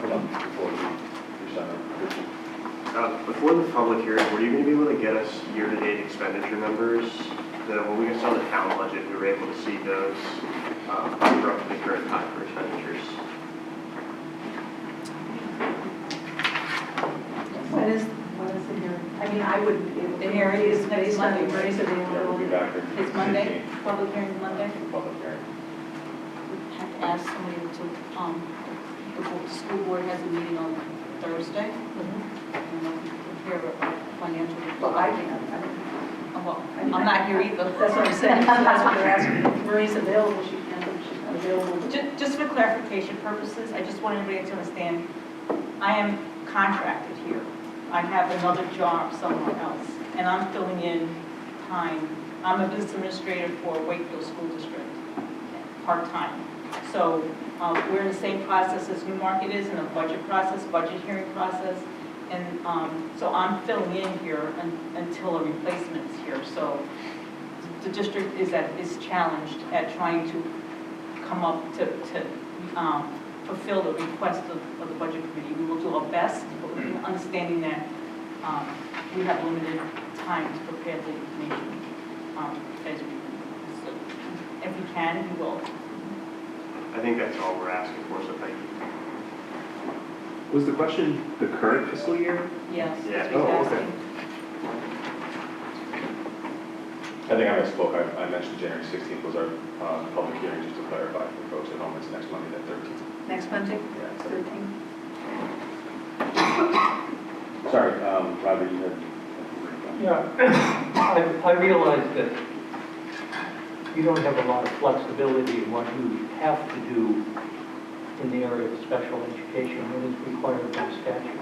Hold on, before we start our Before the public hearing, were you going to be able to get us year-to-date expenditure numbers? When we saw the town budget, we were able to see those for up to the current time for expenditures. What is the hearing? I mean, I wouldn't be able to. The hearing is next based on Monday, the right? raise of Yeah, we'll be availability. back here. It's Monday, public hearing Monday. Public hearing. We have to ask somebody to, the school board has a meeting on Thursday. And they'll prepare a financial report. Well, I can't. I don't- Well, I'm not here either. That's what I'm saying, so that's what they're asking. If Marie's available, she can, but she's not available. Just for clarification purposes, I just want everybody to understand, I am contracted here. I have another job somewhere else, and I'm filling in time. I'm a business administrator for Wakefield School District, part-time. So we're in the same process as Newmarket is, in a budget process, budget hearing process. And so I'm filling in here until a replacement is here. So the district is challenged at trying to come up to fulfill the request of the budget committee. We will do our best, but with the understanding that we have limited time to prepare the information as we, so if we can, we will. I think that's all we're asking for, so thank you. Was the question the current fiscal year? Yes. Yeah. that's what he's Oh, okay. asking. I think I misspoke. I mentioned January 16th was our public hearing, just to clarify for folks at home. It's next Monday, the 13th. Next Monday, Yeah, it's 13. Sorry, Roger, you had. Yeah, I realize that you don't have a lot of flexibility in what you have to do in the area of special education that is required by statute.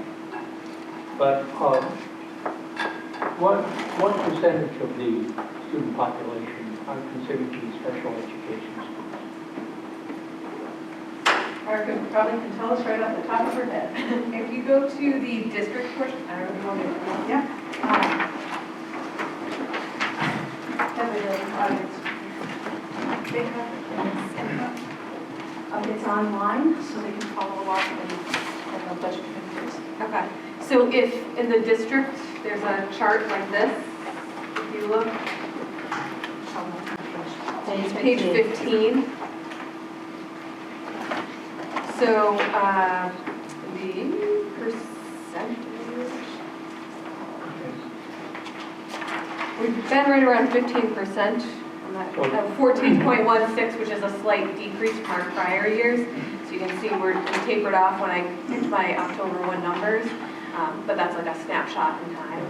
But what percentage of the student population are considered to be special education students? Erica probably can tell us right off the top of her head. If you go to the district portion, I don't know if you want me to. Yeah. It's online. So they can follow along and have no budget committees. Okay, so if in the district, there's a chart like this, if you look, it's page 15. So the percentage, we've been right around 15%. 14.16, which is a slight decrease from our prior years. So you can see we tapered off when I picked my October 1 numbers, but that's like a snapshot in time.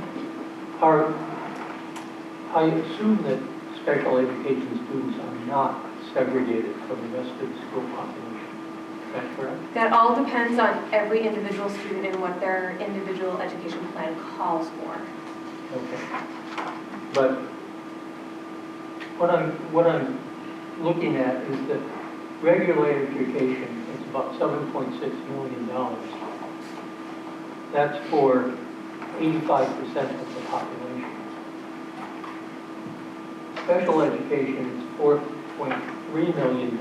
I assume that special education students are not segregated from the rest of the school population. Is that correct? That all depends on every individual student and what their individual education plan calls for. Okay. But what I'm looking at is that regular education is about $7.6 million. That's for 85% of the population. Special education is $4.3 million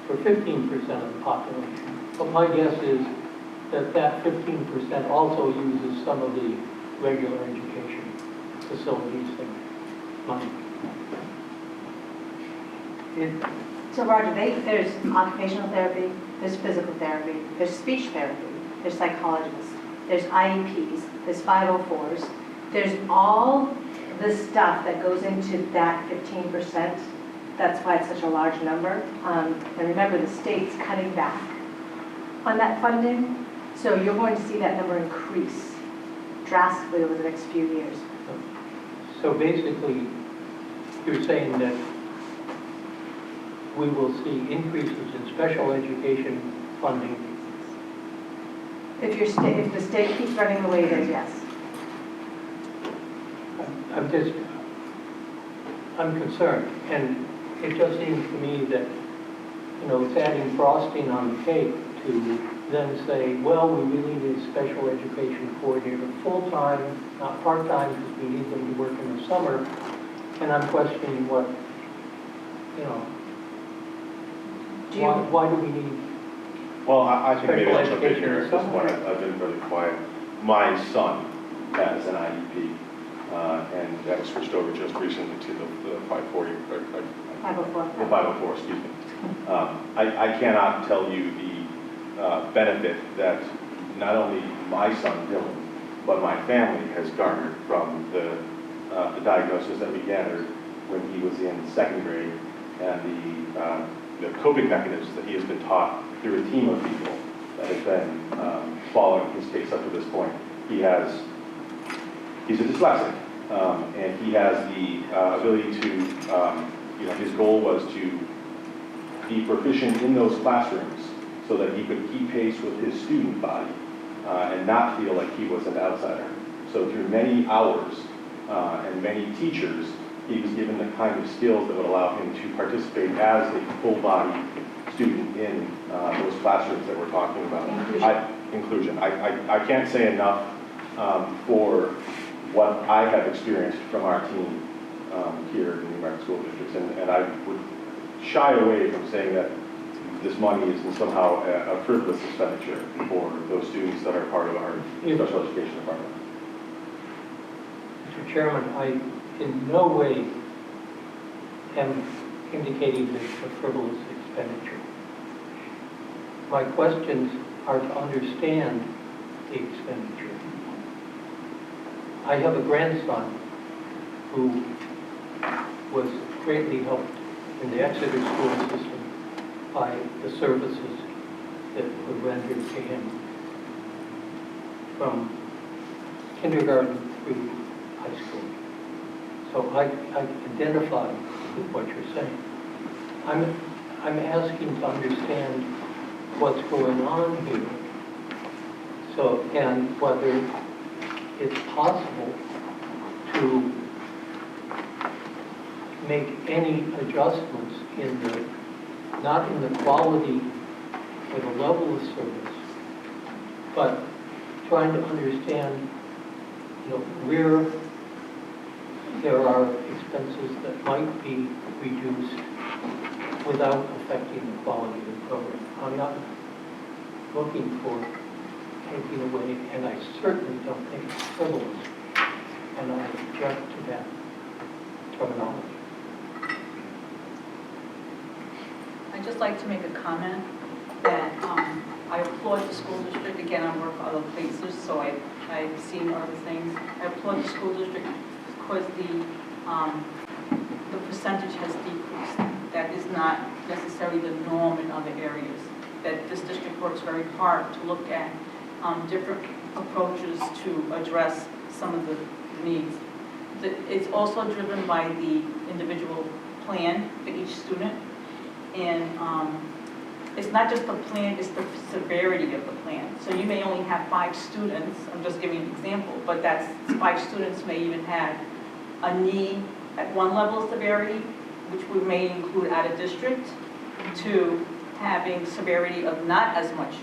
for 15% of the population. But my guess is that 15% also uses some of the regular education facilities and money. So Roger, there's occupational therapy, there's physical therapy, there's speech therapy, there's psychologists, there's IEPs, there's 504s, there's all the stuff that goes into that 15%, that's why it's such a large number. And remember, the state's cutting back on that funding, so you're going to see that number increase drastically over the next few years. So basically, you're saying that we will see increases in special education funding. If the state keeps running the way it is, yes. I'm concerned, and it just seems to me that, it's adding frosting on the cake to then say, well, we really need a special education coordinator full-time, not part-time, because we need them to work in the summer. And I'm questioning what, why do we need, Well, I think maybe I'll jump in Special here at this education point. is I've been really quiet. My son has an IEP, and that was switched over just recently to the 540, or 504. the 504, excuse me. I cannot tell you the benefit that not only my son, Dylan, but my family has garnered from the diagnosis that we gathered when he was in second grade, and the coping mechanisms that he has been taught through a team of people that has been following his case up to this point. He's a dyslexic, and he has the ability to, his goal was to be proficient in those classrooms so that he could keep pace with his student body and not feel like he was an outsider. So through many hours and many teachers, he was given the kind of skills that would allow him to participate as a full-body student in those classrooms that we're talking about. Inclusion. I can't say enough for what I have experienced from our team here in the Newmarket School Districts, and I would shy away from saying that this money is somehow a frivolous expenditure for those students that are part of our special education department. Mr. Chairman, I in no way am indicating that it's a frivolous expenditure. My questions are to understand the expenditure. I have a grandson who was greatly helped in the Exeter school system by the services that were rendered to him from kindergarten through high school. So I identify with what you're saying. I'm asking to understand what's going on here. So, and whether it's possible to make any adjustments in the, not in the quality or the level of service, but trying to understand, where there are expenses that might be reduced without affecting the quality of the program. I'm not looking for taking away, and I certainly don't think it's frivolous, and I object to that terminology. I'd just like to make a comment that I applaud the school district. Again, I work for other places, so I've seen other things. I applaud the school district because the percentage has decreased. That is not necessarily the norm in other areas. That this district works very hard to look at different approaches to address some of the needs. It's also driven by the individual plan for each student. And it's not just the plan, it's the severity of the plan. So you may only have 5 students, I'm just giving an example, but that's 5 students may even have a need at one level of severity, which we may include out of district, to having severity of not as much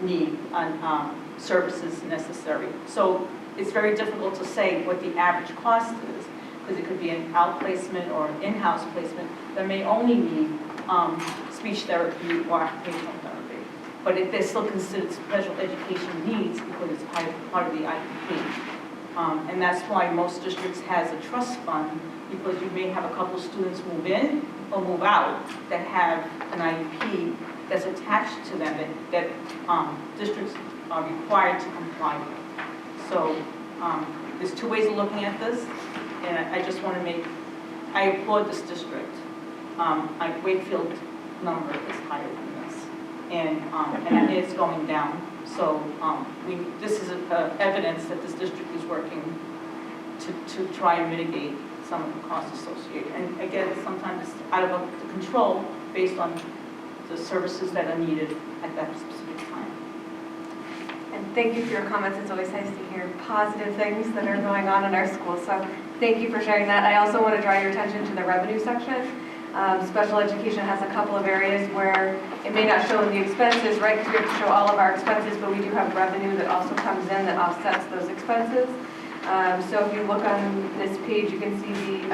need on services necessary. So it's very difficult to say what the average cost is, because it could be an outplacement or an in-house placement that may only need speech therapy or occupational therapy. But they're still considered special education needs because it's part of the IEP. And that's why most districts has a trust fund, because you may have a couple of students move in or move out that have an IEP that's attached to them that districts are required to comply with. So there's 2 ways of looking at this. and I just want to I applaud this district. Wakefield number is higher than this, and it's going down. So this is evidence that this district is working to try and mitigate some of the costs associated. And again, sometimes it's out of the control based on the services that are needed at that specific time. And thank you for your comments. It's always nice to hear positive things that are going on in our school. So thank you for sharing that. I also want to draw your attention to the revenue section. Special education has a couple of areas where it may not show in the expenses, right? Because we have to show all of our expenses, but we do have revenue that also comes in that offsets those expenses. So if you look on this page, you can see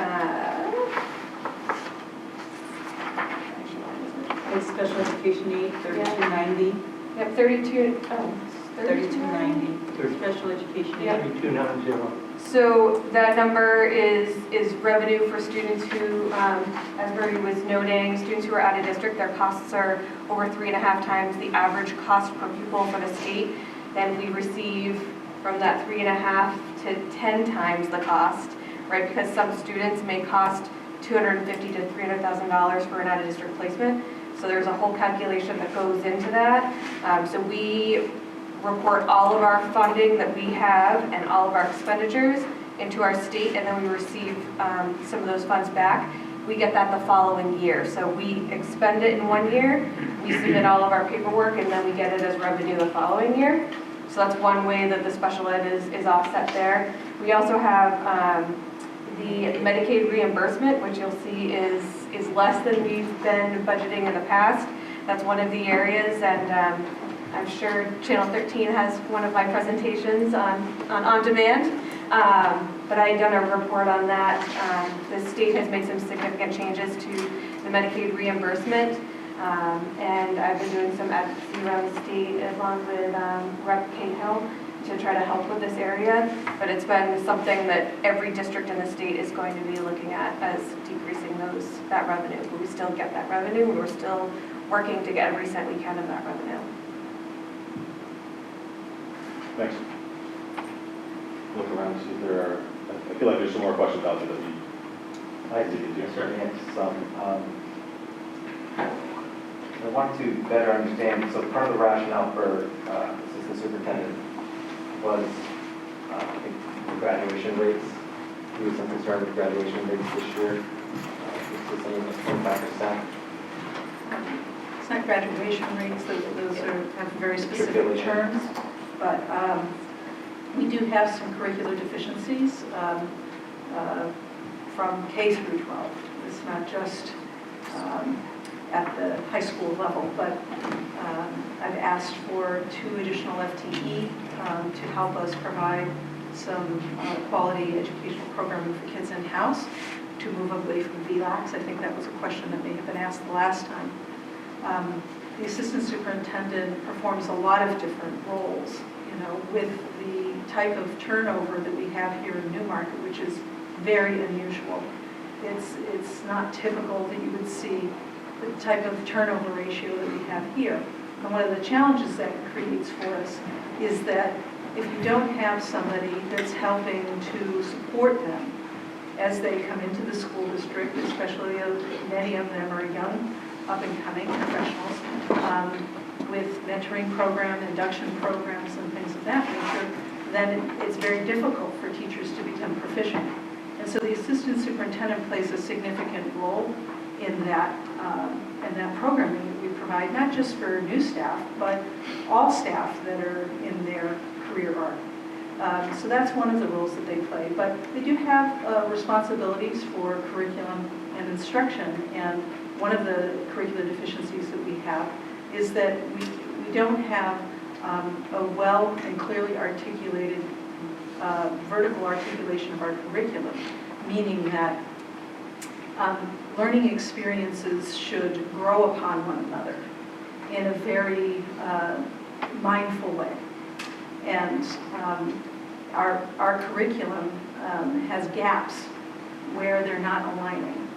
The special education aid, 3290. Yep, 3290. Special education aid. Yep. 3290. So that number is revenue for students who, as Marie was noting, students who are out of district, their costs are over 3.5 times the average cost per pupil for the state. Then we receive from that 3.5 to 10 times the cost, right? Because some students may cost $250,000 to $300,000 for an out of district placement. So there's a whole calculation that goes into that. So we report all of our funding that we have and all of our expenditures into our state, and then we receive some of those funds back. We get that the following year. So we expend it in one year, we submit all of our paperwork, and then we get it as revenue the following year. So that's one way that the special ed is offset there. We also have the Medicaid reimbursement, which you'll see is less than we've been budgeting in the past. That's one of the areas, and I'm sure Channel 13 has one of my presentations on demand, but I had done a report on that. The state has made some significant changes to the Medicaid reimbursement, and I've been doing some advocacy around the state along with Rep. Cahill to try to help with this area, but it's been something that every district in the state is going to be looking at as decreasing that revenue, but we still get that revenue, and we're still working to get every cent we can of that revenue. Thanks. Look around, see if there are, I feel like there's some more questions out there that we I certainly have some. I want to better understand, so part of the rationale for assistant superintendent was, I think, the graduation rates. There was some concern with graduation rates this year, with some of the 25%. It's not graduation rates, those have very specific terms, but we do have some curricular deficiencies from K through 12. It's not just at the high school level, but I've asked for 2 additional FTE to help us provide some quality educational programming for kids in-house to move away from VLAX. I think that was a question that may have been asked the last time. The assistant superintendent performs a lot of different roles, with the type of turnover that we have here in Newmarket, which is very unusual. It's not typical that you would see the type of turnover ratio that we have here. And one of the challenges that creates for us is that if you don't have somebody that's helping to support them as they come into the school district, especially many of them are young, up-and-coming professionals, with mentoring program, induction programs, and things of that nature, then it's very difficult for teachers to become proficient. And so the assistant superintendent plays a significant role in that programming that we provide, not just for new staff, but all staff that are in their career arc. So that's one of the roles that they play. But they do have responsibilities for curriculum and instruction, and one of the curricular deficiencies that we have is that we don't have a well and clearly articulated vertical articulation of our curriculum, meaning that learning experiences should grow upon one another in a very mindful way. And our curriculum has gaps where they're not aligning.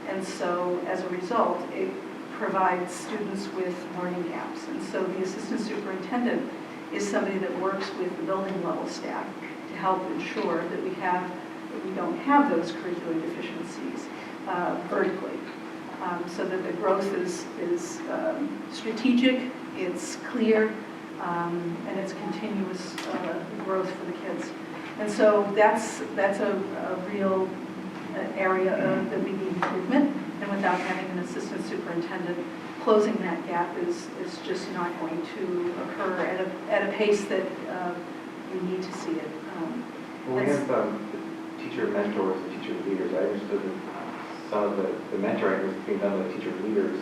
And so as a result, it provides students with learning gaps. And so the assistant superintendent is somebody that works with the building level staff to help ensure that we have that we don't have those curricular deficiencies vertically, so that the growth is strategic, it's clear, and it's continuous growth for the kids. And so that's a real area that we need improvement, and without having an assistant superintendent, closing that gap is just not going to occur at a pace that we need to see it. When we have the teacher mentors and teacher leaders, I understood that some of the mentoring was being done by teacher leaders,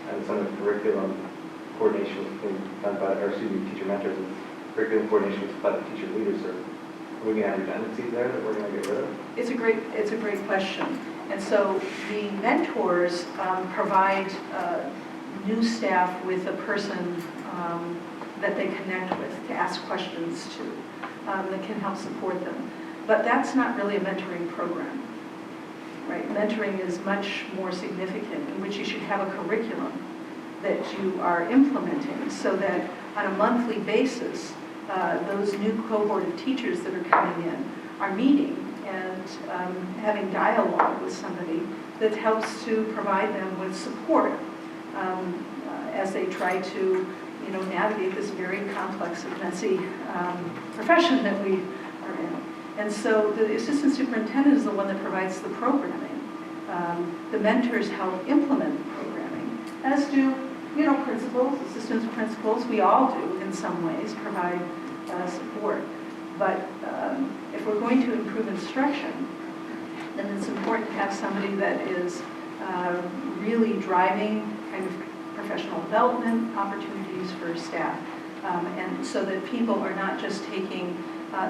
and some of the curriculum coordination was being done by, or excuse me, teacher mentors, and curriculum coordination was by the teacher leaders. Are we going to have redundancies there that we're going to get rid of? It's a great question. And so the mentors provide new staff with a person that they connect with to ask questions to, that can help support them. But that's not really a mentoring program, right? Mentoring is much more significant, in which you should have a curriculum that you are implementing so that on a monthly basis, those new cohort of teachers that are coming in are meeting and having dialogue with somebody that helps to provide them with support as they try to, navigate this very complex and messy profession that we are in. And so the assistant superintendent is the one that provides the programming. The mentors help implement the programming, as do, principals, assistant principals. We all do, in some ways, provide support. But if we're going to improve instruction, then it's important to have somebody that is really driving kind of professional development opportunities for staff. And so that people are not just taking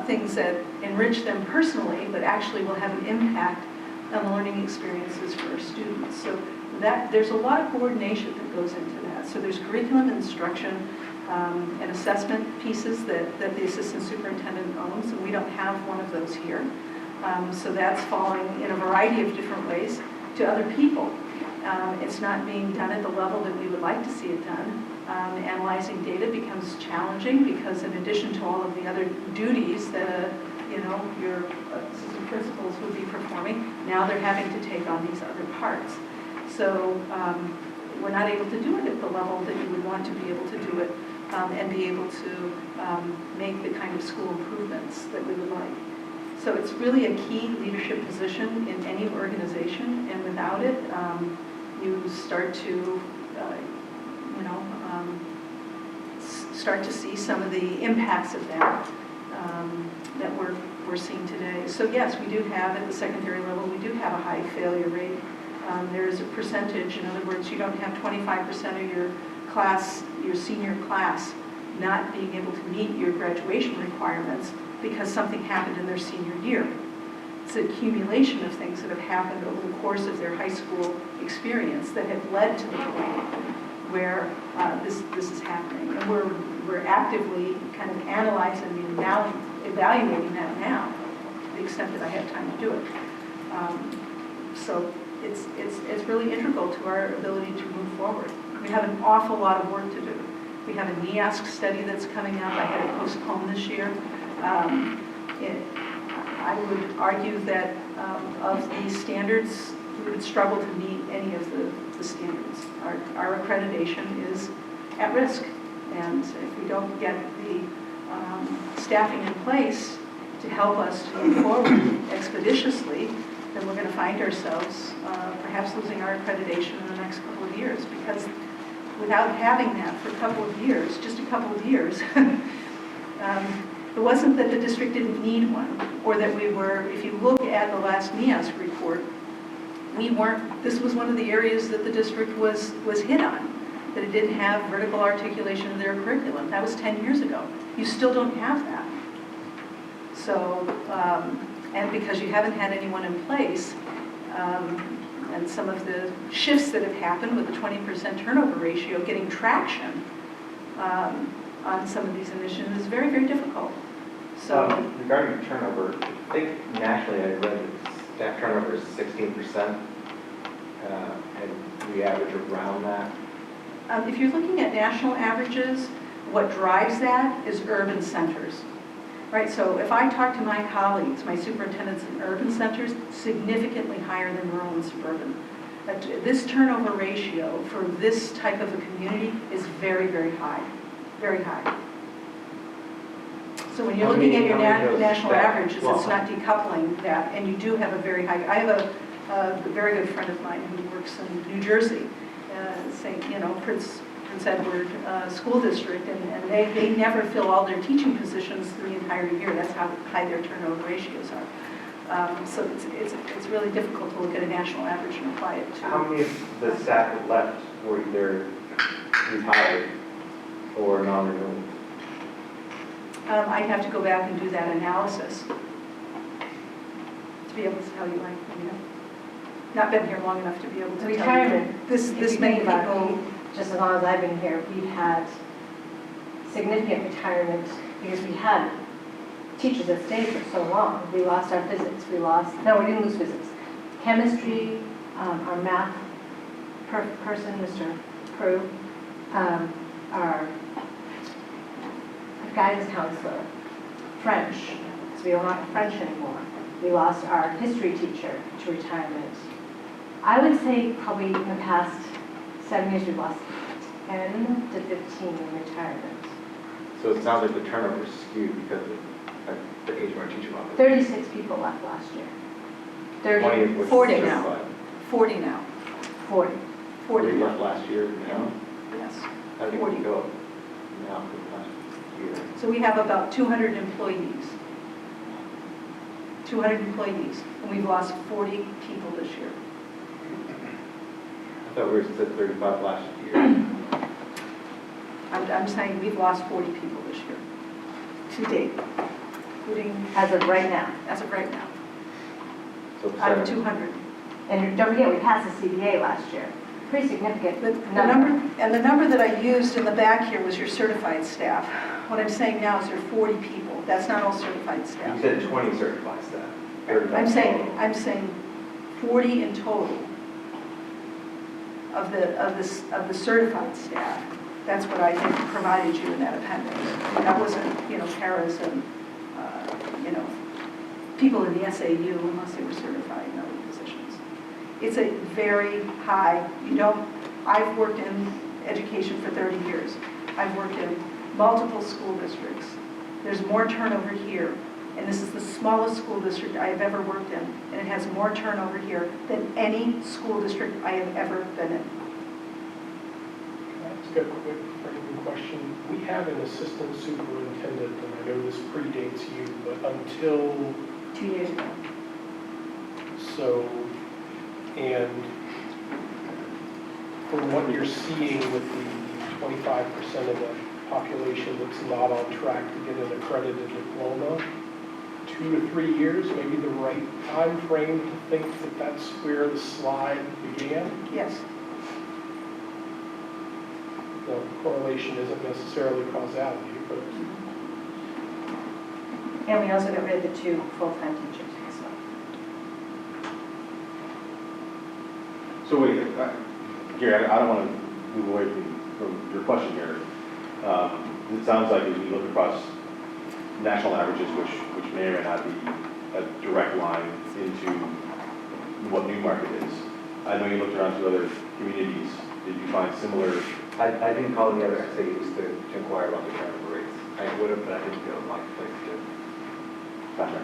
things that enrich them personally, but actually will have an impact on the learning experiences for our students. So that there's a lot of coordination that goes into that. So there's curriculum instruction and assessment pieces that the assistant superintendent owns, and we don't have one of those here. So that's falling in a variety of different ways to other people. It's not being done at the level that we would like to see it done. Analyzing data becomes challenging because in addition to all of the other duties that your assistant principals would be performing, now they're having to take on these other parts. So we're not able to do it at the level that you would want to be able to do it and be able to make the kind of school improvements that we would like. So it's really a key leadership position in any organization, and without it, you start to, start to see some of the impacts of that that we're seeing today. So yes, we do have at the secondary level, we do have a high failure rate. There is a percentage, in other words, you don't have 25% of your class, your senior class, not being able to meet your graduation requirements because something happened in their senior year. It's an accumulation of things that have happened over the course of their high school experience that have led to the point where this is happening. And we're actively kind of analyzing and evaluating that now, to the extent that I have time to do it. So it's really integral to our ability to move forward. We have an awful lot of work to do. We have a NEASC study that's coming up. I had it postponed this year. I would argue that of these standards, we would struggle to meet any of the standards. Our accreditation is at risk. And if we don't get the staffing in place to help us to move forward expeditiously, then we're going to find ourselves perhaps losing our accreditation in the next couple of years. Because without having that for a couple of years, just a couple of years, it wasn't that the district didn't need one, or that we were, if you look at the last NEASC report, this was one of the areas that the district was hit on, that it didn't have vertical articulation of their curriculum. That was 10 years ago. You still don't have that. So, and because you haven't had anyone in place, and some of the shifts that have happened with the 20% turnover ratio, getting traction on some of these initiatives is very, very difficult. So regarding turnover, I think nationally I read that staff turnover is 16%, and we average around that. If you're looking at national averages, what drives that is urban centers. Right, so if I talk to my colleagues, my superintendents in urban centers, significantly higher than rural and suburban. But this turnover ratio for this type of a community is very, very high, very high. So when you're How looking at many- your how many of those national staff? averages, Well- it's not decoupling that, and you do have a very high, I have a very good friend of mine who works in New Jersey, Prince Edward School District, and they never fill all their teaching positions the entire year. That's how high their turnover ratios are. So it's really difficult to look at a national average and apply it to. How many of the staff that left were either retired or non-renewal? I'd have to go back and do that analysis to be able to tell you, not been here long enough to be able to tell you. Retirement. This If you many think about it, people. just as long as I've been here, we've had significant retirement because we had teachers that stayed for so long. We lost our physics, we didn't lose physics. Chemistry, our math person, Mr. Prue, our guidance counselor, French, so we don't have French anymore. We lost our history teacher to retirement. I would say probably in the past 7 years, we've lost 10 to 15 in retirement. So it sounds like the turnover is skewed because of the age of our teacher model. 36 people left last year. 20 of which 40 was now. certified. 40 now. 40. 40 40 now. left last year now. Yes. How did 40. it go now for the last year? So we have about 200 employees. 200 employees, and we've lost 40 people this year. I thought we were at 35 last year. I'm saying we've lost 40 people this year, to date, including As of right now. as of right now, So out of 7. 200. And don't forget, we passed the CBA last year. Pretty significant The number that I used in the back here was your certified staff. What I'm saying now is there are 40 people. That's not all certified You staff. said 20 certified staff. 35 I'm total. saying 40 in total of the certified staff. That's what I had provided you in that appendix. That wasn't, paras and, people in the SAU unless they were certified in other positions. It's a very high, I've worked in education for 30 years. I've worked in multiple school districts. There's more turnover here, and this is the smallest school district I have ever worked in, and it has more turnover here than any school district I have ever been in. Can I ask a quick framing question? We have an assistant superintendent, and I know this predates you, but until 2 years ago. so, and from what you're seeing with the 25% of the population that's not on track to get an accredited diploma, 2 to 3 years, maybe the right time frame to think that that's where the slide began? Yes. Well, correlation isn't necessarily causality, but And we also got rid of the 2 full-time teachers as well. So wait, Gary, I don't want to move away from your question here. It sounds like as we look across national averages, which may or may not be a direct line into what Newmarket is. I know you looked around to other communities. Did you find similar? I didn't call the other SAUs to inquire about the turnover rates. I would have, but I didn't feel like the place to. Gotcha.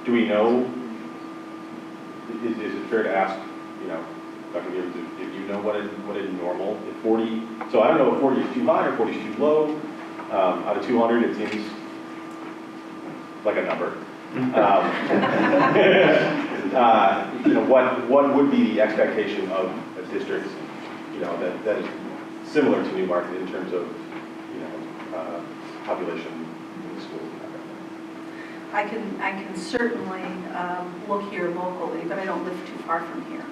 Do we know, is it fair to ask, Dr. Gibbons, if you know what is normal? If 40, so I don't know if 40 is too high or 40 is too low. Out of 200, it seems like a number. What would be the expectation of districts, that is similar to Newmarket in terms of, population in the schools? I can certainly look here locally, but I don't live too far from here.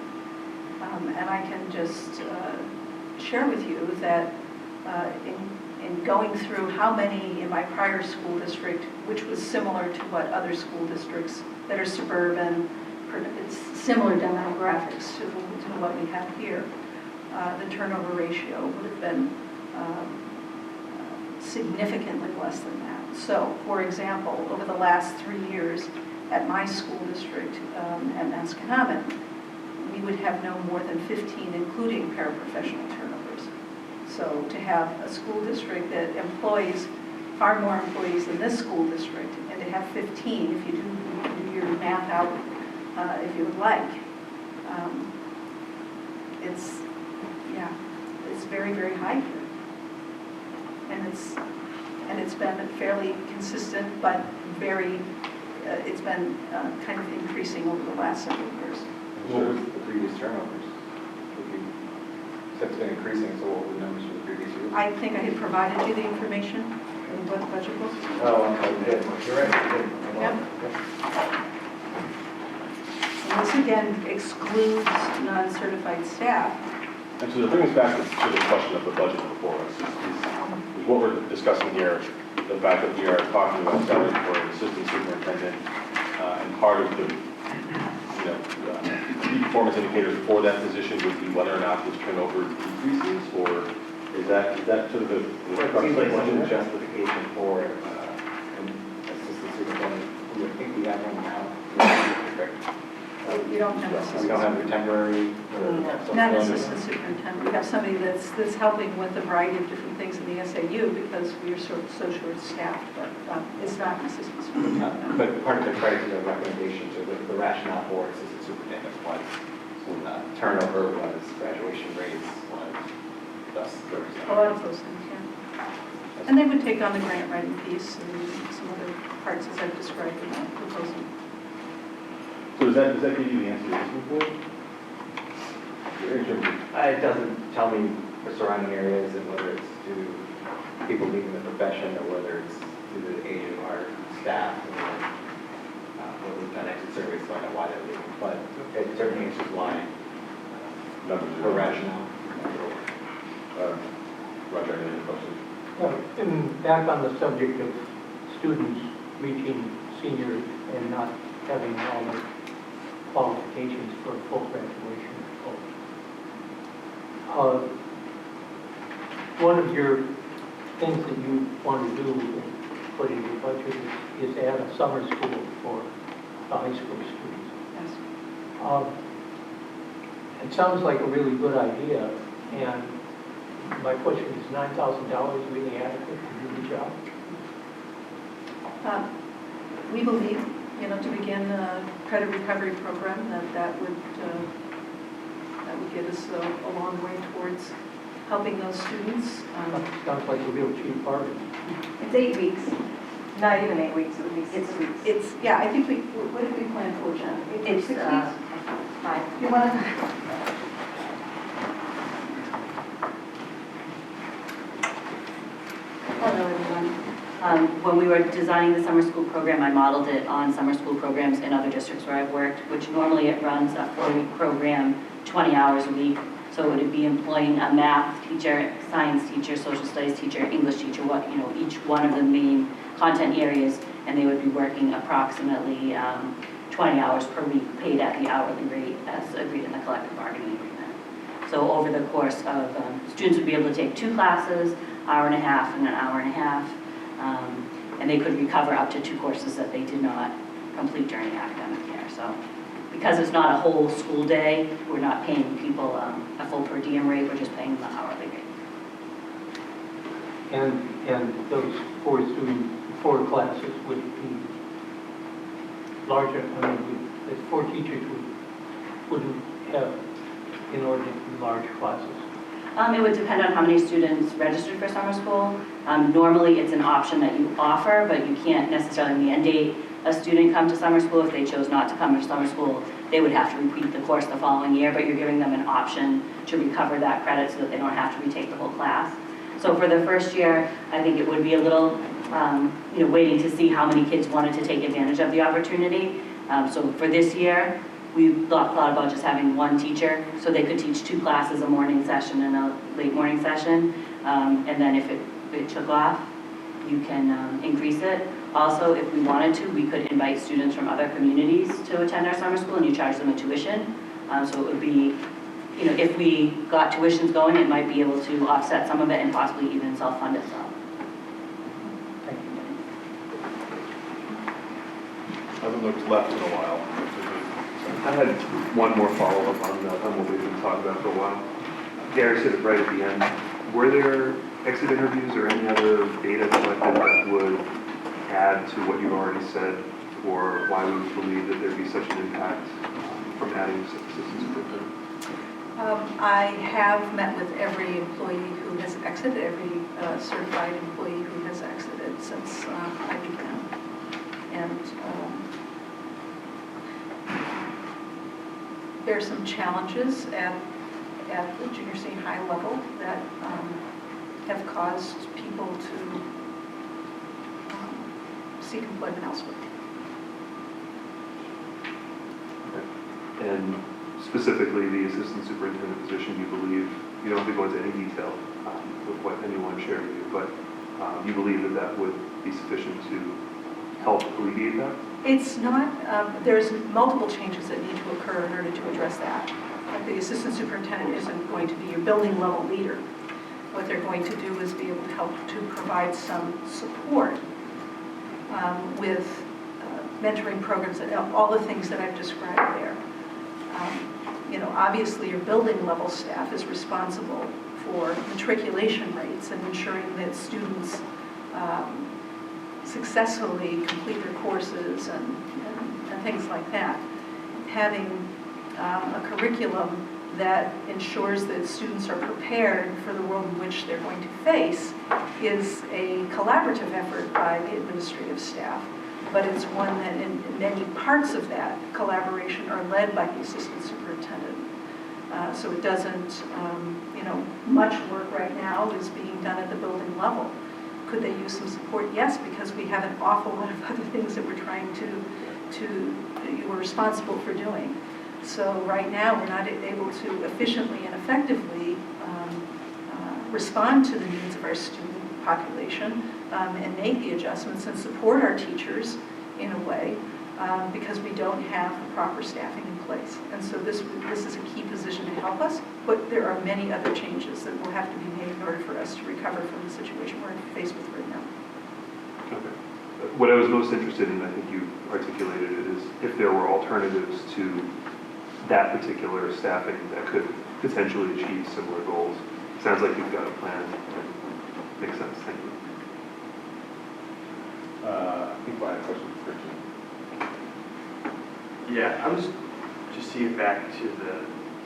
And I can just share with you that in going through how many in my prior school district, which was similar to what other school districts that are suburban, it's similar demographics to what we have here. The turnover ratio would have been significantly less than that. So, for example, over the last 3 years at my school district at Masconomet, we would have no more than 15, including paraprofessional turnovers. So to have a school district that employs far more employees than this school district, and to have 15, if you do your math out, if you would like, it's very, very high here. And it's been fairly consistent, but it's been kind of increasing over the last several years. What was the previous turnovers? So it's been increasing, so what were the numbers for the previous year? I think I had provided you the information in the budget book. Oh, okay, you did. You're right, you did. Yep. And this again excludes non-certified staff. And so to bring us back to the question of the budget before us, is what we're discussing here, the fact that we are talking about salary for an assistant superintendent, and part of the, key performance indicators for that position would be whether or not this turnover decreases, or is that sort of the Well, it seems like some justification for an assistant superintendent. We would think we have one now. You don't have We don't have a temporary. not an assistant superintendent. We have somebody that's helping with a variety of different things in the SAU because we are so short-staffed, but it's not an assistant superintendent. But part of the criteria recommendations or the rationale for assistant superintendent was turnover, was graduation rates, was thus the A lot of those things, yeah. And they would take on the grant writing piece and some other parts as I've described in the proposal. So does that give you the answer you're looking for? In terms of- It doesn't tell me the surrounding areas and whether it's due to people leaving the profession or whether it's due to the age of our staff or what we've done exit surveys to find out why they're leaving. But it certainly answers why, numbers the are- rationale. Roger, any questions? And back on the subject of students reaching senior and not having all the qualifications for full graduation. One of your things that you want to do and put in your budget is add a summer school for the high school students. Yes. It sounds like a really good idea, and my question is, $9,000 really adequate to do the job? We believe, to begin a credit recovery program, that would get us a long way towards helping those students. Sounds like a real cheap bargain. It's 8 weeks, not even 8 weeks, it would be 6 weeks. I think what did we plan for, Jen? It's 6 weeks? 5. You want to? Hello, everyone. When we were designing the summer school program, I modeled it on summer school programs in other districts where I've worked, which normally it runs a 4-week program, 20 hours a week. So it would be employing a math teacher, science teacher, social studies teacher, English teacher, each one of the main content areas, and they would be working approximately 20 hours per week, paid at the hourly rate as agreed in the collective bargaining agreement. So over the course of, students would be able to take 2 classes, hour and a half and an hour and a half, and they could recover up to 2 courses that they did not complete during the academic year. So because it's not a whole school day, we're not paying people a full per diem rate, we're just paying them the hourly rate. And those 4 classes would be larger, the 4 teachers wouldn't have in order to be large classes. It would depend on how many students registered for summer school. Normally, it's an option that you offer, but you can't necessarily mandate a student come to summer school. If they chose not to come to summer school, they would have to repeat the course the following year, but you're giving them an option to recover that credit so that they don't have to retake the whole class. So for the first year, I think it would be a little, waiting to see how many kids wanted to take advantage of the opportunity. So for this year, we thought about just having 1 teacher, so they could teach 2 classes, a morning session and a late morning session. And then if it took off, you can increase it. Also, if we wanted to, we could invite students from other communities to attend our summer school and you charge them a tuition. So it would be, if we got tuitions going, it might be able to offset some of it and possibly even self-fund itself. Thank you. Haven't looked left in a while. I had one more follow-up on what we've been talking about for a while. Gary said it right at the end. Were there exit interviews or any other data collected that would add to what you already said, or why we would believe that there'd be such an impact from adding assistant superintendent? I have met with every employee who has exited, every certified employee who has exited since I began. And there are some challenges at the junior senior high level that have caused people to seek employment elsewhere. And specifically, the assistant superintendent position, you believe, you don't have to go into any detail with what anyone shared with you, but you believe that that would be sufficient to help alleviate that? It's not, there's multiple changes that need to occur in order to address that. Like the assistant superintendent isn't going to be your building level leader. What they're going to do is be able to help to provide some support with mentoring programs and all the things that I've described there. Obviously your building level staff is responsible for matriculation rates and ensuring that students successfully complete their courses and things like that. Having a curriculum that ensures that students are prepared for the world in which they're going to face is a collaborative effort by the administrative staff, but it's one that in many parts of that collaboration are led by the assistant superintendent. So it doesn't, much work right now is being done at the building level. Could they use some support? Yes, because we have an awful lot of other things that we're trying we're responsible for doing. So right now, we're not able to efficiently and effectively respond to the needs of our student population and make the adjustments and support our teachers in a way because we don't have the proper staffing in place. And so this is a key position to help us, but there are many other changes that will have to be made in order for us to recover from the situation we're faced with right now. Okay. What I was most interested in, I think you articulated it, is if there were alternatives to that particular staffing that could potentially achieve similar goals. Sounds like you've got a plan. Makes sense. Thank you. I think I had a question for Christian. Yeah, I was just seeing back to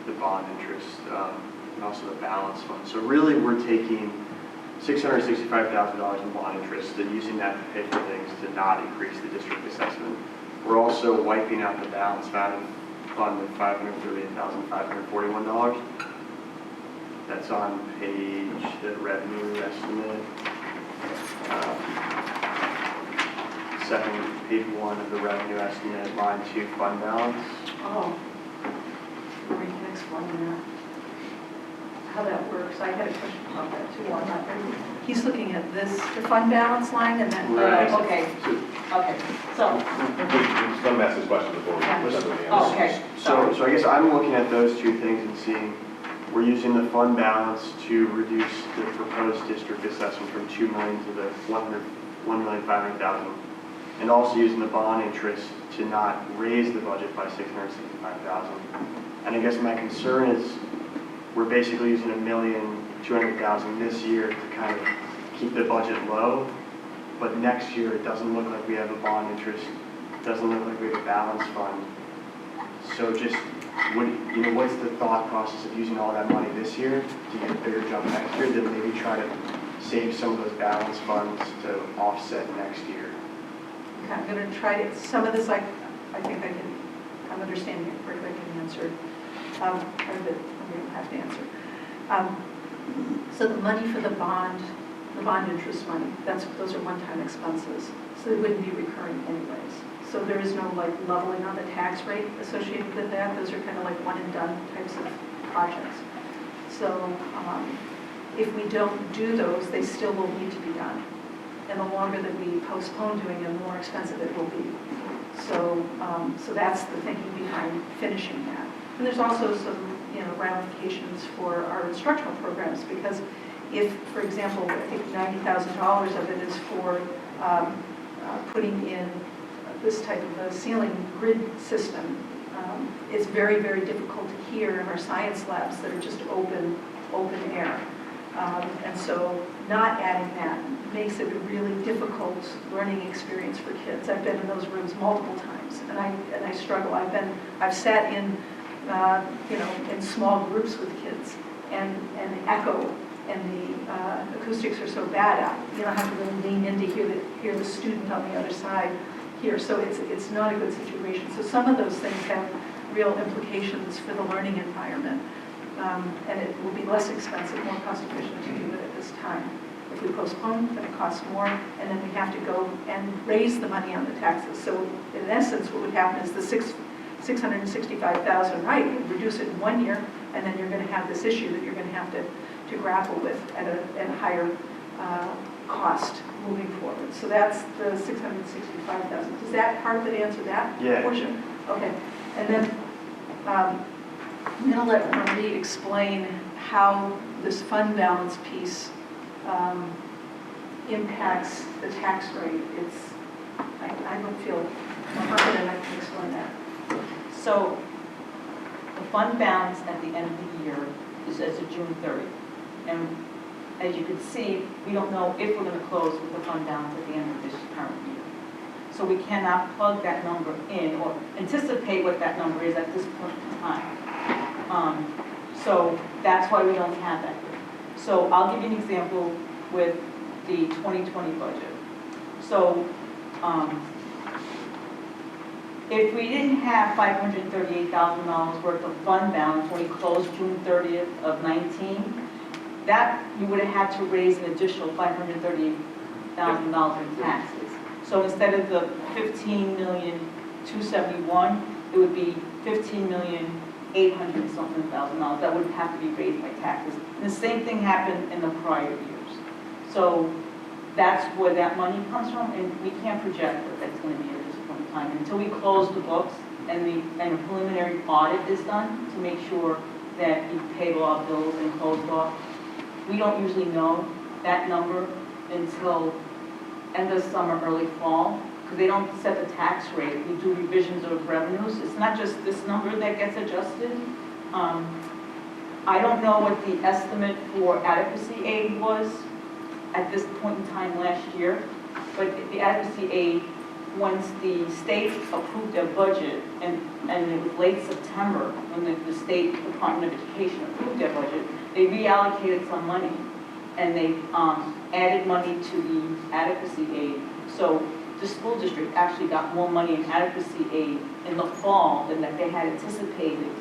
the bond interest and also the balance fund. So really, we're taking $665,000 in bond interest and using that to pay for things to not increase the district assessment. We're also wiping out the balance fund of $538,541. That's on the revenue estimate. Page 1 of the revenue estimate, line 2, fund balance. Oh, we can explain that, how that works. I had a question about that too on that. He's looking at the fund balance line and then, Right. okay, so. Just let me ask this question before we Yeah. push somebody Oh, else. okay. So I guess I'm looking at those two things and seeing we're using the fund balance to reduce the proposed district assessment from $2 million to the $1,500,000, and also using the bond interest to not raise the budget by $665,000. And I guess my concern is we're basically using $1,200,000 this year to kind of keep the budget low, but next year it doesn't look like we have a bond interest, it doesn't look like we have a balance fund. So just, what's the thought process of using all that money this year to get a bigger jump next year, then maybe try to save some of those balance funds to offset next year? Okay, I'm going to try to, some of this I think I'm understanding it correctly, I can answer. Part of it we don't have to answer. So the money for the bond interest money, those are one-time expenses, so they wouldn't be recurring anyways. So there is no leveling on the tax rate associated with that. Those are kind of like one and done types of projects. So if we don't do those, they still will need to be done. And the longer that we postpone doing them, the more expensive it will be. So that's the thinking behind finishing that. And there's also some ramifications for our instructional programs, because if, for example, I think $90,000 of it is for putting in this type of a ceiling grid system, it's very, very difficult to hear in our science labs that are just open air. And so not adding that makes it a really difficult learning experience for kids. I've been in those rooms multiple times, and I struggle. I've sat in, in small groups with kids, and the echo and the acoustics are so bad. You don't have to really lean in to hear the student on the other side here. So it's not a good situation. So some of those things have real implications for the learning environment. And it will be less expensive, more cost efficient to do it at this time. If we postpone, then it costs more, and then we have to go and raise the money on the taxes. So in essence, what would happen is the $665,000, right, you reduce it in 1 year, and then you're going to have this issue that you're going to have to grapple with at a higher cost moving forward. So that's the $665,000. Does that part of it answer that portion? Okay. And then I'm going to let Marie explain how this fund balance piece impacts the tax rate. I don't feel confident I can explain that. So the fund balance at the end of the year is as of June 30. And as you can see, we don't know if we're going to close with the fund balance at the end of this current year. So we cannot plug that number in or anticipate what that number is at this point in time. So that's why we don't have that here. So I'll give you an example with the 2020 budget. So if we didn't have $538,000 worth of fund balance when we closed June 30th of 19, that you would have had to raise an additional $538,000 in taxes. So instead of the $15,271,000, it would be $15,800 something thousand. That would have to be raised by taxes. And the same thing happened in the prior years. So that's where that money comes from, and we can't project what that's going to be at this point in time until we close the books and a preliminary audit is done to make sure that you paid all our bills and closed off. We don't usually know that number until end of summer, early fall, because they don't set the tax rate. We do revisions of revenues. It's not just this number that gets adjusted. I don't know what the estimate for adequacy aid was at this point in time last year, but the adequacy aid, once the state approved their budget, and it was late September when the State Department of Education approved their budget, they reallocated some money, and they added money to the adequacy aid. So the school district actually got more money in adequacy aid in the fall than that they had anticipated,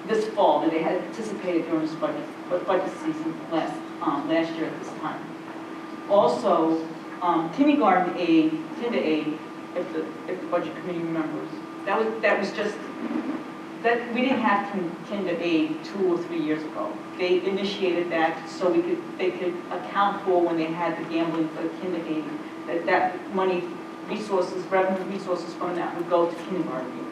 this fall, than they had anticipated during this budget season last year at this time. Also, kindergarten aid, kinder aid, if the budget committee remembers, that was just, that we didn't have kinder aid 2 or 3 years ago. They initiated that so they could account for when they had the gambling for the kinder aid, that money, revenue resources from that would go to kindergarten.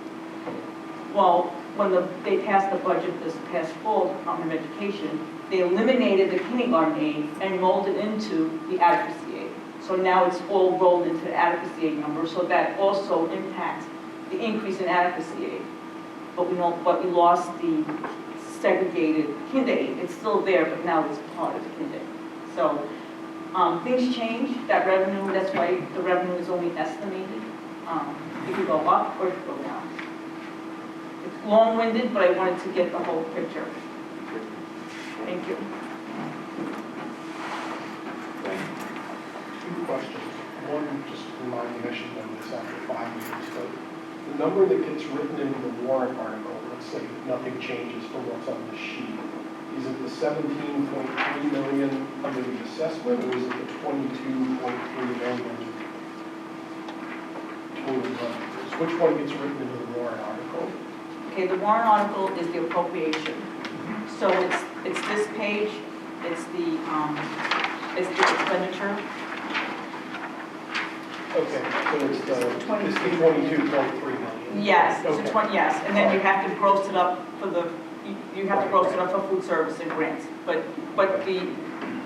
Well, when they passed the budget this past fall, Department of Education, they eliminated the kindergarten aid and rolled it into the adequacy aid. So now it's all rolled into the adequacy aid number, so that also impacts the increase in adequacy aid. But we lost the segregated kinder aid. It's still there, but now it's part of the kinder aid. So things change, that revenue, that's why the revenue is only estimated. It could go up or it could go down. It's long-winded, but I wanted to get the whole picture. Thank you. Two questions. One, just remind me, I should know this after 5 years, but the number that gets written into the warrant article, let's say nothing changes from what's on the sheet, is it the 17.3 million under the assessment, or is it the 22.3 million total numbers? Which one gets written into the warrant article? Okay, the warrant article is the appropriation. So it's this page, it's the expenditure. Okay, so it's the 22.3 million. Yes, it's Okay. a 20, yes, and then you have to gross it up for you have to gross it up for food service and grants. But the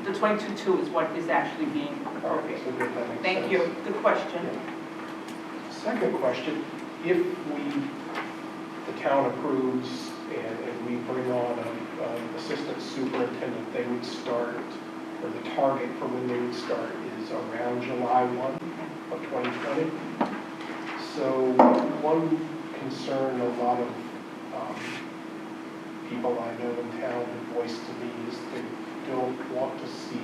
22.2 is what is actually being Okay, appropriated. so good, that makes Thank sense. you. Good question. Second question, if the town approves and we bring on an assistant superintendent, they would start, or the target for when they would start is around July 1 of 2020. So one concern a lot of people I know in town have voiced to me is they don't want to see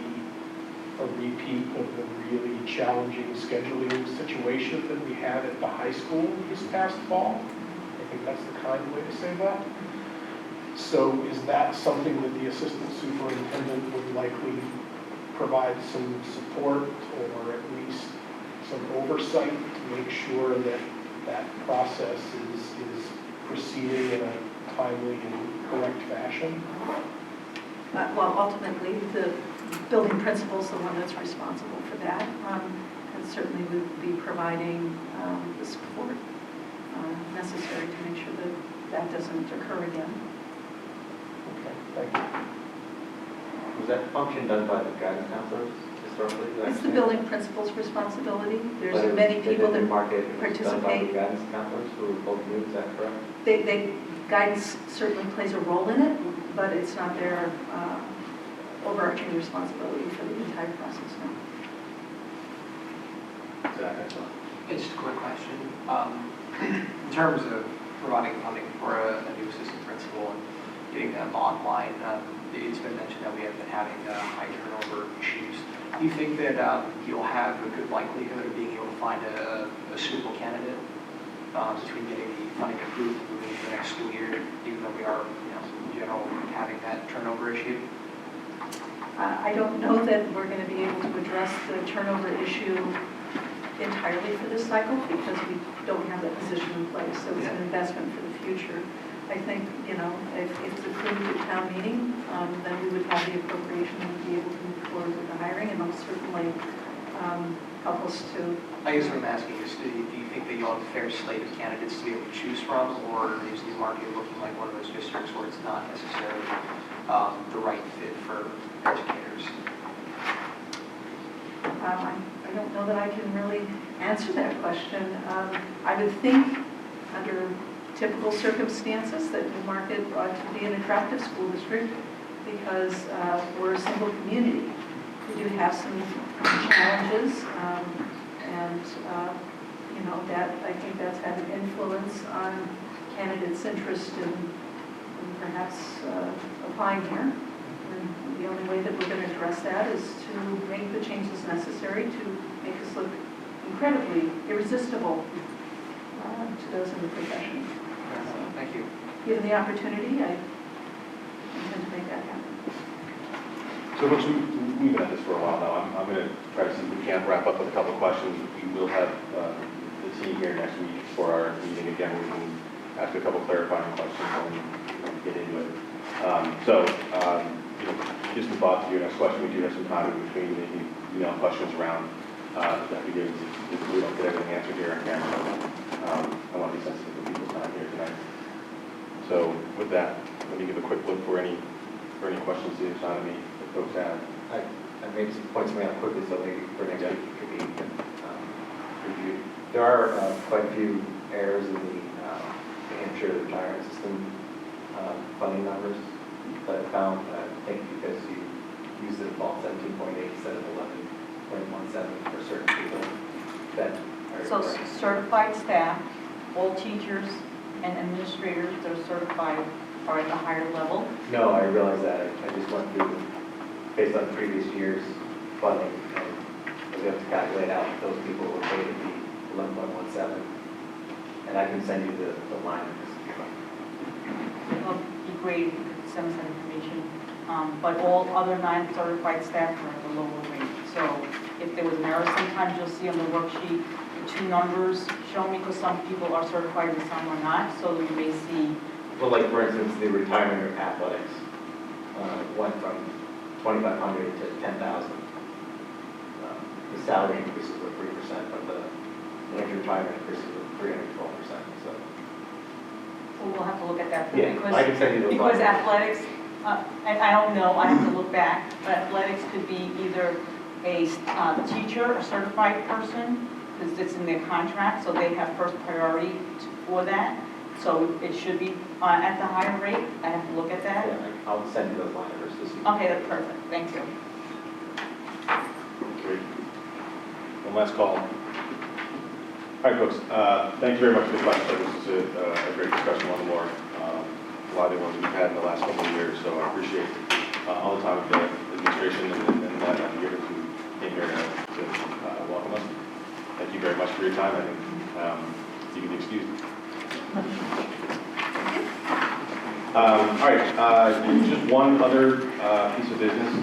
a repeat of the really challenging scheduling situation that we had at the high school this past fall. I think that's the kind way to say that. So is that something that the assistant superintendent would likely provide some support or at least some oversight to make sure that that process is proceeding in a timely and correct fashion? Well, ultimately, the building principal is the one that's responsible for that, and certainly would be providing the support necessary to make sure that that doesn't occur again. Okay, thank you. Was that function done by the guidance counselors historically? It's the building principal's responsibility. But There's many people that Newmarket was done by the participate. guidance counselors who were both new, is that correct? Guidance certainly plays a role in it, but it's not their overarching responsibility for the entire process now. It's just a quick question. In terms of providing funding for a new assistant principal and getting them online, it's been mentioned that we have been having high turnover issues. Do you think that you'll have a good likelihood of being able to find a suitable candidate between getting the funding approved and moving into the next school year, even though we are, in general, having that turnover issue? I don't know that we're going to be able to address the turnover issue entirely for this cycle because we don't have that position in place. So it's an investment for the future. I think, if it's approved at town meeting, then we would have the appropriation and be able to move forward with the hiring, and it'll certainly help us to. I guess what I'm asking is, do you think that you'll have a fair slate of candidates to be able to choose from, or is Newmarket looking like one of those districts where it's not necessarily the right fit for educators? I don't know that I can really answer that question. I would think under typical circumstances that Newmarket ought to be an attractive school district because we're a single community. We do have some challenges and that I think that's had an influence on candidates' interest in perhaps applying here. And the only way that we're going to address that is to make the changes necessary to make us look incredibly irresistible to those in the profession. So, thank you. Given the opportunity, I intend to make that happen. So folks, we've been at this for a while now. I'm going to try to see if we can wrap up with a couple of questions. We will have the team here next week for our meeting again. We can ask a couple clarifying questions and get into it. Just a thought to your next question. We do have some time in between maybe email questions around that we give. If we don't get everything answered here on camera, I want to be sensitive to people's time here tonight. So with that, let me give a quick look for any questions either side of me that folks have. I made some points made out quickly, so maybe for next week it could be reviewed. There are quite a few errors in the New Hampshire retirement system funding numbers that I found. I think because you use the default 17.8 instead of 11.17 for certain people. That are So correct. certified staff, all teachers and administrators that are certified are at the higher level. No, I realize that. I just went through, based on previous year's funding, and we have to calculate out those people were paid to be 11.17. And I can send you the line. It'll be great if you could send us that information. But all other non-certified staff are at the lower rate. So if there was an error, sometimes you'll see on the worksheet the two numbers shown because some people are certified and some are not. So you may see. Well, like for instance, the retirement of athletics went from 2,500 to 10,000. The salary increases were 3%, but the age retirement increases were 312%. So We'll have to look at that. yeah, Because, I can send you those because lines. athletics, I don't know, I have to look back, but athletics could be either a teacher, a certified person, because because it's in their contract, so they have first priority for that. So it should be at the higher rate. I have to look at that. Yeah, I'll send you those line numbers this evening. Okay, that's perfect, thank you. Great. One last call. All right, folks, thank you very much for the question. This is a great discussion on the more, a lot of the ones we've had in the last couple of years, so I appreciate all the time of the administration and that you came here to welcome us. Thank you very much for your time. I think you can be excused. All right, just one other piece of business,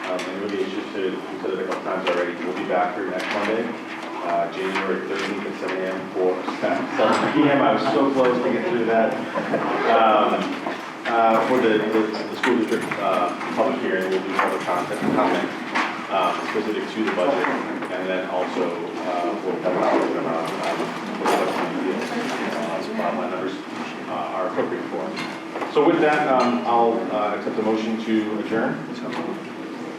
and really it's just to, we said it a couple times already, we'll be back here next Monday, January 13th at 7 a.m. for 7 p.m. I was so close to get through that. For the school district public hearing, we'll do public comment specific to the budget, and then also we'll have a discussion around what bottom line numbers are appropriate for. So with that, I'll accept the motion to adjourn.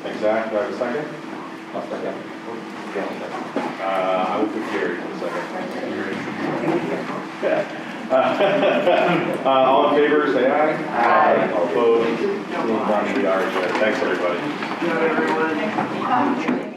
Thanks, Zach. Do I have a second? I'll second. I will put Gary in a second. All in favor, say aye. Aye. All opposed? We are adjourned. Thanks, everybody. Good night, everyone.